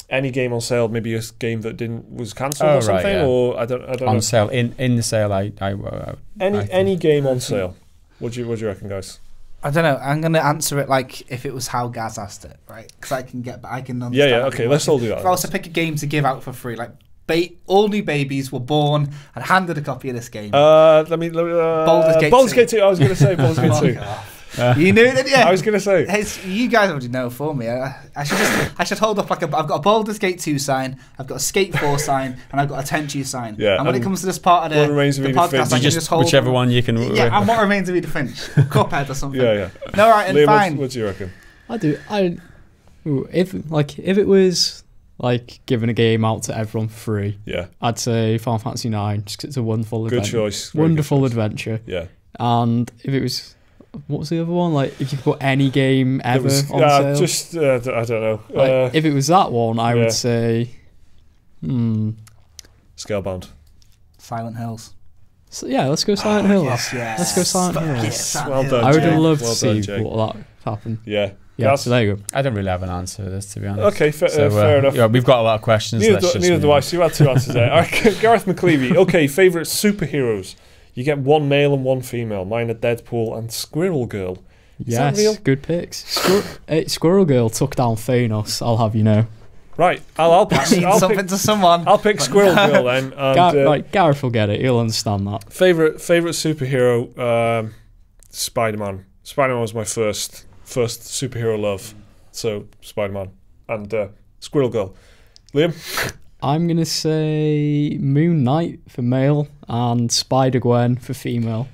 Speaker 1: any game on sale, maybe a game that was cancelled or something, or I don't know.
Speaker 2: On sale, in the sale,
Speaker 1: any game on sale. What do you reckon, guys?
Speaker 3: I don't know. I'm going to answer it like if it was how Gaz asked it, right? Because I can understand.
Speaker 1: Okay, let's all do that.
Speaker 3: If I was to pick a game to give out for free, like all new babies were born and handed a copy of this game.
Speaker 1: Baldur's Gate 2. I was going to say Baldur's Gate 2.
Speaker 3: You knew it,
Speaker 1: I was going to say.
Speaker 3: You guys already know for me. I should hold up I've got a Baldur's Gate 2 sign, I've got a Skate 4 sign, and I've got a Tenchu sign. Yeah, and when it comes to this part of the podcast, I can just hold
Speaker 2: whichever one you can.
Speaker 3: Yeah, and what remains of Edith Finch, Cuphead or something.
Speaker 1: Yeah.
Speaker 3: No, right, and
Speaker 1: Liam,
Speaker 3: fine.
Speaker 1: What do you reckon?
Speaker 4: If it was like giving a game out to everyone for free, I'd say Final Fantasy 9. Just 'cause it's a wonderful
Speaker 1: good choice,
Speaker 4: wonderful adventure.
Speaker 1: Yeah,
Speaker 4: and if it was. What was the other one? Like, if you could put any game ever on sale?
Speaker 1: I don't know.
Speaker 4: If it was that one, I would say...
Speaker 1: Scalebound.
Speaker 3: Silent Hills.
Speaker 4: So, let's go Silent Hills.
Speaker 3: Yes.
Speaker 4: Let's go Silent Hills.
Speaker 3: Yes,
Speaker 1: well done,
Speaker 4: I would have loved to
Speaker 1: done,
Speaker 4: see what that happened.
Speaker 1: Yeah.
Speaker 4: So there you go.
Speaker 2: I don't really have an answer to this, to be honest.
Speaker 1: Okay, fair enough.
Speaker 2: Yeah, we've got a lot of questions.
Speaker 1: Neither do I. So you had 2 answers there. Gareth McClevey. Okay, favourite superheroes. You get 1 male and 1 female. Mine are Deadpool and Squirrel Girl. Is that real?
Speaker 4: Yes, good picks. Squirrel Girl took down Thanos, I'll have you know.
Speaker 1: Right, I'll pick
Speaker 3: something to someone.
Speaker 1: I'll pick Squirrel Girl then. And,
Speaker 4: Right, Gareth will get it. He'll understand that.
Speaker 1: Favorite superhero, Spider-Man. Spider-Man was my first superhero love. So Spider-Man and Squirrel Girl. Liam?
Speaker 4: I'm going to say Moon Knight for male and Spider-Gwen for female.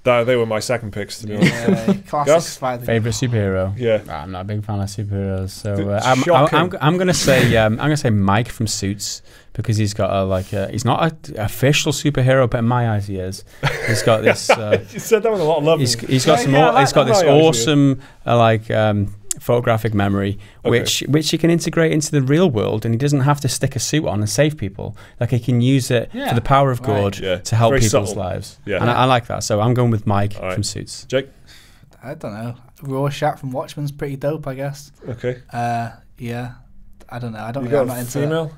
Speaker 1: They were my second picks, to be honest.
Speaker 3: Yeah, classic Spider.
Speaker 2: Favorite superhero?
Speaker 1: Yeah,
Speaker 2: I'm not a big fan of superheroes, so
Speaker 1: I'm
Speaker 2: gonna say Mike from Suits, because he's got he's not an official superhero, but in my eyes he is. He's got this.
Speaker 1: You said that with a lot of love.
Speaker 2: He's got he's got this awesome photographic memory, which he can integrate into the real world, and he doesn't have to stick a suit on and save people. Like, he can use it for the power of God to help people's lives. Yeah. And I like that. So I'm going with Mike from Suits.
Speaker 1: Jake?
Speaker 3: I don't know. Rorschach from Watchmen's pretty dope, I guess.
Speaker 1: Okay.
Speaker 3: Yeah. I don't know. I'm not into
Speaker 1: female?
Speaker 3: That.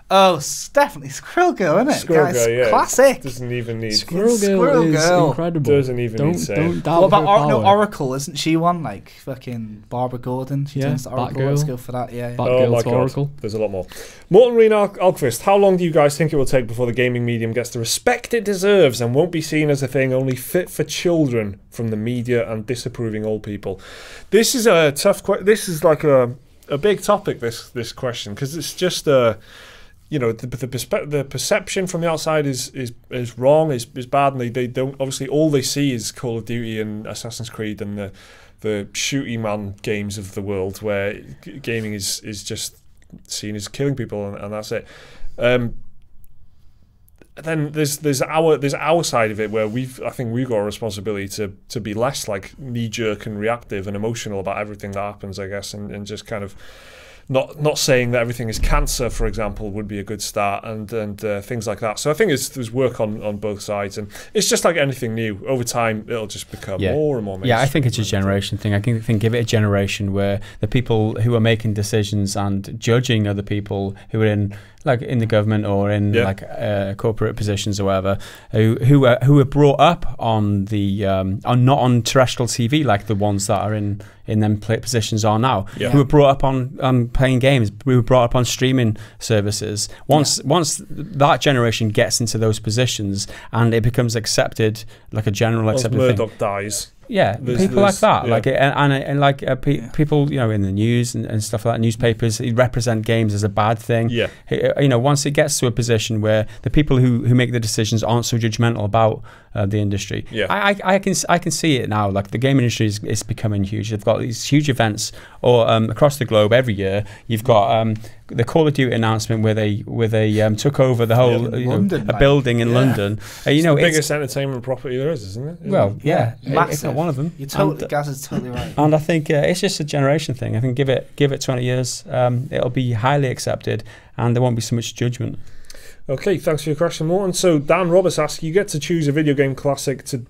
Speaker 3: Oh, definitely Squirrel Girl, isn't it?
Speaker 1: Squirrel Girl, yeah.
Speaker 3: Classic.
Speaker 1: Doesn't even need...
Speaker 4: Squirrel Girl is incredible.
Speaker 1: Doesn't even need saying.
Speaker 4: Don't doubt
Speaker 3: what about
Speaker 4: her power.
Speaker 3: Oracle? Isn't she one? Like, fucking Barbara Gordon. She turns to Oracle. Let's go for that. Yeah.
Speaker 4: Batgirl to Oracle.
Speaker 1: There's a lot more. Morton Reen Alquist, how long do you guys think it will take before the gaming medium gets the respect it deserves and won't be seen as a thing only fit for children from the media and disapproving old people? This is a tough question. This is like a big topic, this question, because it's just the perception from the outside is wrong, is bad, and they don't, obviously all they see is Call of Duty and Assassin's Creed and the shooty man games of the world, where gaming is just seen as killing people, and that's it. Then there's our side of it, where I think we've got a responsibility to be less like knee-jerk and reactive and emotional about everything that happens, I guess, and just kind of not saying that everything is cancer, for example, would be a good start, and things like that. So I think there's work on both sides, and it's just like anything new. Over time, it'll just become more and more mainstream.
Speaker 2: Yeah, I think it's a generation thing. I think give it a generation where the people who are making decisions and judging other people who are in the government or in corporate positions or whatever, who are brought up on not on terrestrial TV like the ones that are in them positions are now, who were brought up on playing games, we were brought up on streaming services. Once that generation gets into those positions and it becomes accepted, like a general accepted thing.
Speaker 1: Murdoch dies.
Speaker 2: Yeah, people like that, people, in the news and stuff like that, newspapers, represent games as a bad thing. Yeah, once it gets to a position where the people who make the decisions aren't so judgmental about the industry. Yeah, I can see it now. Like, the game industry is becoming huge. They've got these huge events across the globe every year. You've got the Call of Duty announcement where they took over the whole a building in London.
Speaker 1: It's the biggest entertainment property there is, isn't it?
Speaker 2: Well, it's not one of them.
Speaker 3: Gaz is totally right.
Speaker 2: And I think it's just a generation thing. I think give it 20 years, it'll be highly accepted, and there won't be so much judgment.
Speaker 1: Okay, thanks for your question, Morton. So Dan Roberts asks, you get to choose a video game classic to...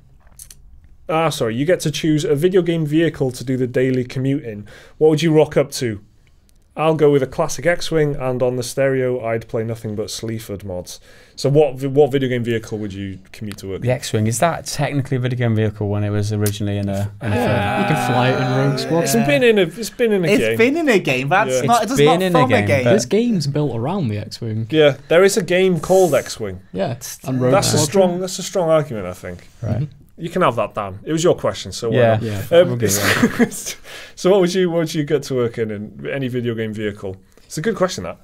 Speaker 1: you get to choose a video game vehicle to do the daily commute in. What would you rock up to? I'll go with a classic X-Wing, and on the stereo, I'd play nothing but Sleaford mods. So what video game vehicle would you commute to work?
Speaker 2: The X-Wing, is that technically a video game vehicle when it was originally in a film?
Speaker 4: You can fly it in Rogue Squadron.
Speaker 1: It's been in a game,
Speaker 3: but it's not from a game.
Speaker 4: There's games built around the X-Wing.
Speaker 1: Yeah, there is a game called X-Wing.
Speaker 4: Yeah,
Speaker 1: and Rogue Squadron. That's a strong argument, I think.
Speaker 2: Right.
Speaker 1: Mm-hmm. You can have that, Dan. It was your question, so
Speaker 2: yeah.
Speaker 1: So what would you get to work in any video game vehicle? It's a good question, that.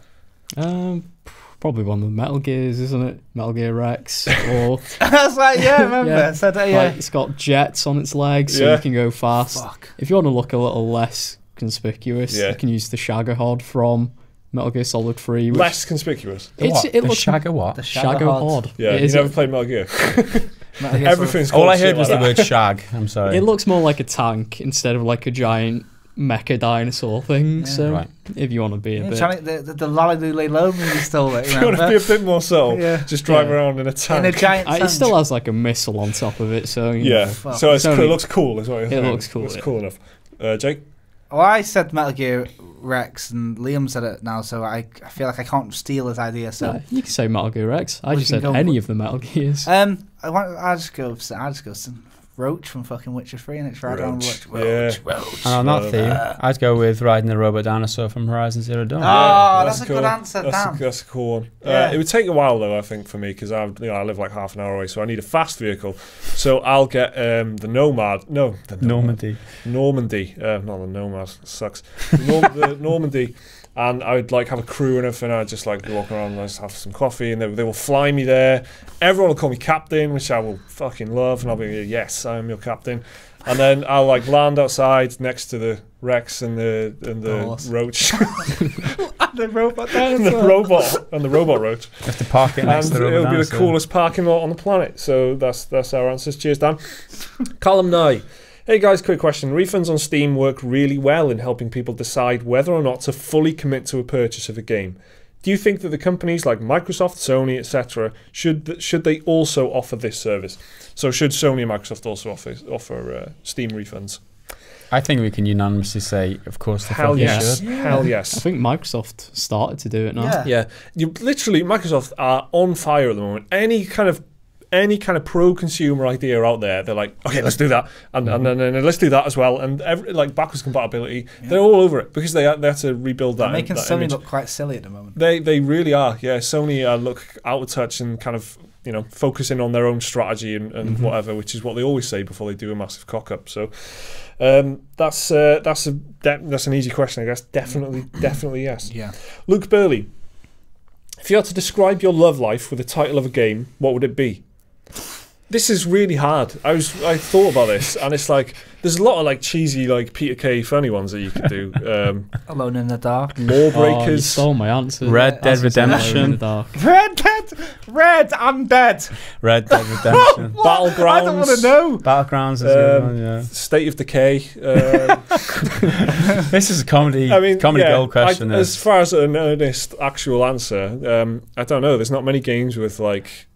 Speaker 4: Probably one of the Metal Gears, isn't it? Metal Gear Rex, or
Speaker 3: that's right. Yeah, remember?
Speaker 4: Yeah.
Speaker 3: So
Speaker 4: it's got jets on its legs, so you can go fast.
Speaker 3: Fuck.
Speaker 4: If you want to look a little less conspicuous, you can use the Shagahod from Metal Gear Solid 3.
Speaker 1: Less conspicuous.
Speaker 4: It looks
Speaker 2: what?
Speaker 4: The Shagahod.
Speaker 1: Yeah, you never played Metal Gear. Everything's
Speaker 2: all I heard was the word shag. I'm sorry.
Speaker 4: It looks more like a tank instead of like a giant mecha dinosaur thing. Yeah. So if you want to be a bit,
Speaker 3: the Lalilule Low movie still.
Speaker 1: If you want to be a bit more subtle, just drive around in a tank.
Speaker 3: In a giant tank.
Speaker 4: It still has like a missile on top of it. So
Speaker 1: so it looks cool as well.
Speaker 4: It looks cool.
Speaker 1: It's cool enough. Jake.
Speaker 3: Well, I said Metal Gear Rex, and Liam said it now, so I feel like I can't steal his idea. So
Speaker 4: you can say Metal Gear Rex. I just said any of the Metal Gears.
Speaker 3: I'll just go Roach from fucking Witcher 3, and it's right on Roach.
Speaker 2: And on that theme, I'd go with riding the robot dinosaur from Horizon Zero Dawn.
Speaker 3: Oh, that's a good answer.
Speaker 1: That's a cool one. It would take a while though, I think, for me, because I live like half an hour away, so I need a fast vehicle. So I'll get the Nomad. No, the
Speaker 2: Normandy.
Speaker 1: Normandy. Not the Nomad. It sucks. The Normandy. And I would like have a crew and everything. I'd just like be walking around and just have some coffee, and they will fly me there. Everyone will call me captain, which I will fucking love, and I'll be yes, I am your captain. And then I'll like land outside next to the Rex and the Roach,
Speaker 3: and the robot
Speaker 1: and the robot Roach.
Speaker 2: You have to park it next to the robot
Speaker 1: it'll be
Speaker 2: dinosaur.
Speaker 1: the coolest parking lot on the planet. So that's our answers. Cheers, Dan. Callum Nye. Hey guys, quick question. Refunds on Steam work really well in helping people decide whether or not to fully commit to a purchase of a game. Do you think that the companies like Microsoft, Sony, etc. should they also offer this service? So should Sony and Microsoft also offer Steam refunds?
Speaker 2: I think we can unanimously say, of course, the
Speaker 1: Hell yes.
Speaker 2: should.
Speaker 1: Hell yes.
Speaker 4: I think Microsoft started to do it now.
Speaker 1: Yeah. Microsoft are on fire at the moment. Any kind of pro-consumer idea out there, they're like, okay, let's do that, and then let's do that as well, and like backwards compatibility, they're all over it because they had to rebuild that.
Speaker 3: They're making
Speaker 1: that
Speaker 3: Sony
Speaker 1: image.
Speaker 3: look quite silly at the moment.
Speaker 1: They really are. Yeah, Sony look out of touch and kind of focusing on their own strategy and whatever, which is what they always say before they do a massive cock up. So that's an easy question, I guess. Definitely yes.
Speaker 3: Yeah.
Speaker 1: Luke Burley, if you had to describe your love life with the title of a game, what would it be? This is really hard. I thought about this, and it's like there's a lot of like cheesy, like Peter Kay funny ones that you could do.
Speaker 3: Alone in the Dark,
Speaker 1: Lawbreakers.
Speaker 4: You stole my answer.
Speaker 2: Red Dead Redemption.
Speaker 3: Red. I'm dead.
Speaker 2: Red Dead Redemption.
Speaker 1: Battlegrounds.
Speaker 3: I don't want to know.
Speaker 2: Battlegrounds is a good one, yeah.
Speaker 1: State of Decay.
Speaker 2: This is a comedy gold question.
Speaker 1: As far as an earnest actual answer, I don't know. There's not many games with like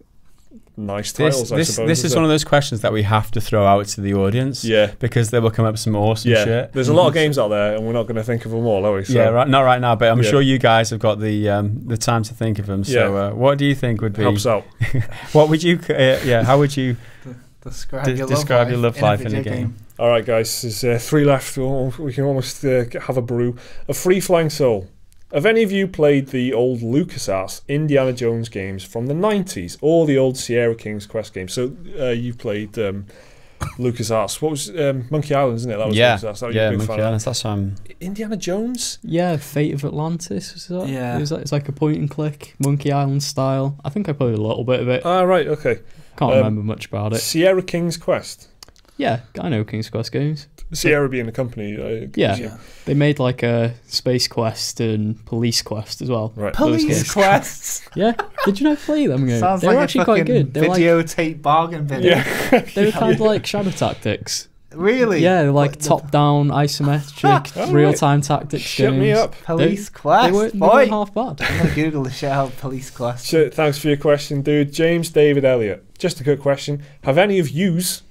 Speaker 1: nice titles. I suppose
Speaker 2: this is one of those questions that we have to throw out to the audience.
Speaker 1: Yeah,
Speaker 2: because they will come up with some awesome shit.
Speaker 1: There's a lot of games out there, and we're not going to think of them all, are we? So,
Speaker 2: yeah, not right now. But I'm sure you guys have got the time to think of them. So, what do you think would be?
Speaker 1: Helps out.
Speaker 2: What would you? How would you
Speaker 3: describe
Speaker 2: your love life in a game?
Speaker 1: All right, guys. There's 3 left. We can almost have a brew. A Free Flying Soul. Have any of you played the old LucasArts Indiana Jones games from the 90s or the old Sierra King's Quest games? So you've played LucasArts. What was Monkey Island, isn't it? That was LucasArts. That was
Speaker 2: Monkey Island. That's
Speaker 1: Indiana Jones?
Speaker 4: Yeah, Fate of Atlantis. Was that?
Speaker 3: Yeah.
Speaker 4: It's like a point and click Monkey Island style. I think I played a little bit of it.
Speaker 1: Ah, right, okay.
Speaker 4: Can't remember much about it.
Speaker 1: Sierra King's Quest.
Speaker 4: Yeah, I know King's Quest games.
Speaker 1: Sierra being the company.
Speaker 4: Yeah, they made like a Space Quest and Police Quest as well.
Speaker 1: Right.
Speaker 3: Police Quests.
Speaker 4: Yeah, did you not play them games?
Speaker 3: Sounds
Speaker 4: they
Speaker 3: like
Speaker 4: were actually quite good. They were
Speaker 3: videotape bargain bin.
Speaker 1: Yeah.
Speaker 4: They were kind of like Shadow Tactics.
Speaker 3: Really?
Speaker 4: Yeah, they're like top-down, isometric, real-time tactics
Speaker 1: Shut
Speaker 4: games.
Speaker 1: me up.
Speaker 3: Police Quest.
Speaker 4: They weren't half bad.
Speaker 3: I'm going to Google the shit out of Police Quest.
Speaker 1: So, thanks for your question, dude. James David Elliott. Just a quick question. Have any of yous,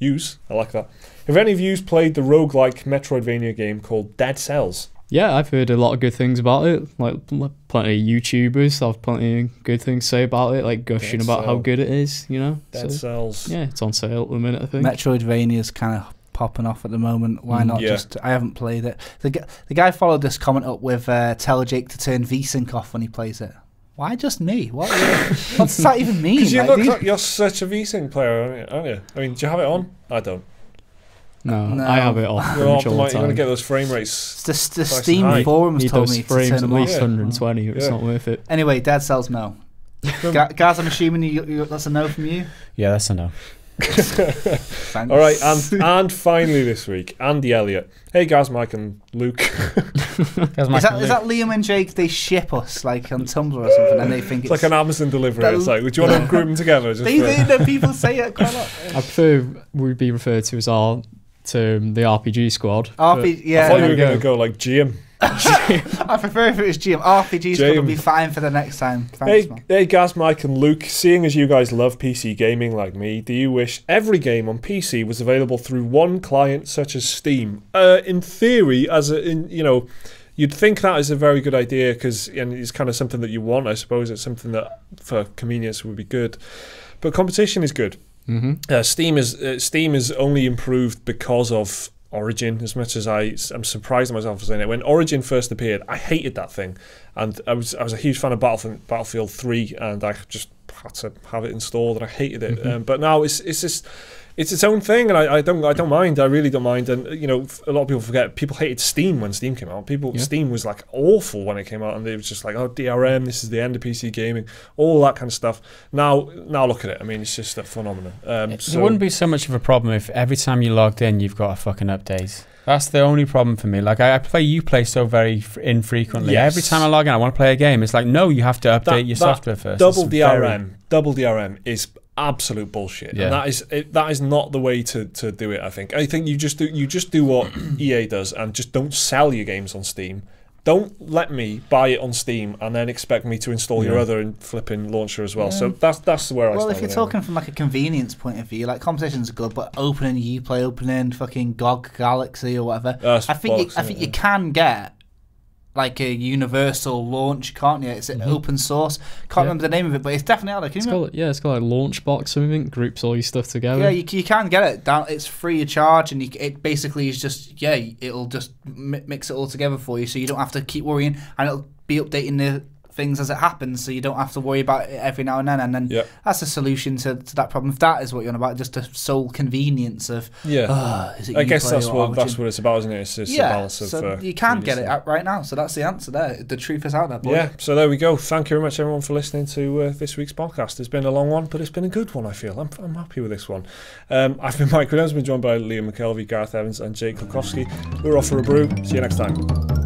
Speaker 1: I like that. Have any of yous played the roguelike Metroidvania game called Dead Cells?
Speaker 4: Yeah, I've heard a lot of good things about it. Like plenty of YouTubers have plenty of good things to say about it, like gushing about how good it is,
Speaker 1: Dead Cells.
Speaker 4: Yeah, it's on sale at the minute, I think.
Speaker 3: Metroidvania's kind of popping off at the moment. Why not just... I haven't played it. The guy followed this comment up with tell Jake to turn VSync off when he plays it. Why just me? What does that even mean?
Speaker 1: Because you look like you're such a VSync player, aren't you? I mean, do you have it on? I don't.
Speaker 4: No, I have it off.
Speaker 1: You're going to get those frame rates.
Speaker 3: The Steam forums told me to turn
Speaker 4: at
Speaker 3: them
Speaker 4: least
Speaker 3: off.
Speaker 4: 120. It's not worth it.
Speaker 3: Anyway, Dead Cells, no. Guys, I'm assuming that's a no from you?
Speaker 2: Yeah, that's a no.
Speaker 1: All right, and finally this week, Andy Elliott. Hey guys, Mike and Luke.
Speaker 3: Is that Liam and Jake? They ship us like on Tumblr or something, and they think it's
Speaker 1: like an Amazon delivery. It's like, would you want to group them together?
Speaker 3: The people say it quite a lot.
Speaker 4: I prefer we'd be referred to as our term, the RPG squad.
Speaker 3: Yeah.
Speaker 1: I thought you were going to go like GM.
Speaker 3: I prefer if it was GM. RPG's going to be fine for the next time. Thanks, man.
Speaker 1: Hey, Gaz, Mike, and Luke. Seeing as you guys love PC gaming like me, do you wish every game on PC was available through one client such as Steam? In theory, you'd think that is a very good idea because it's kind of something that you want. I suppose it's something that for convenience would be good, but competition is good. Steam is only improved because of Origin. As much as I'm surprised at myself for saying it, when Origin first appeared, I hated that thing, and I was a huge fan of Battlefield 3, and I just had to have it installed, and I hated it. But now it's its own thing, and I don't mind. I really don't mind. And a lot of people forget. People hated Steam when Steam came out. Steam was like awful when it came out, and they was just like, oh, DRM, this is the end of PC gaming, all that kind of stuff. Now look at it. I mean, it's just a phenomenon.
Speaker 2: It wouldn't be so much of a problem if every time you logged in, you've got a fucking update. That's the only problem for me. Like you play so very infrequently. Yes. Every time I log in, I want to play a game. It's like, no, you have to update your software first.
Speaker 1: Double DRM is absolute bullshit. Yeah. And that is not the way to do it. I think you just do what EA does and just don't sell your games on Steam. Don't let me buy it on Steam and then expect me to install your other flipping launcher as well. Yeah. So that's where I stand.
Speaker 3: Well, if you're talking from like a convenience point of view, like competition's good, but opening Uplay, opening fucking GOG Galaxy or whatever, I think you can get like a universal launch, can't you? It's open source. Can't remember the name of it, but it's definitely out there.
Speaker 4: It's called like Launchbox something. Groups all your stuff together.
Speaker 3: Yeah, you can get it down. It's free of charge, and it basically is just it'll just mix it all together for you, so you don't have to keep worrying, and it'll be updating the things as it happens, so you don't have to worry about it every now and then. And then that's a solution to that problem. If that is what you're on about, just the sole convenience of
Speaker 1: I guess that's what it's about, isn't it? It's just a balance of
Speaker 3: so you can get it out right now. So that's the answer there. The truth is out there, boy.
Speaker 1: Yeah, so there we go. Thank you very much, everyone, for listening to this week's podcast. It's been a long one, but it's been a good one, I feel. I'm happy with this one. I've been Mike Williams, been joined by Liam McKelvey, Gareth Evans and Jake Lukowski. We're off for a brew. See you next time.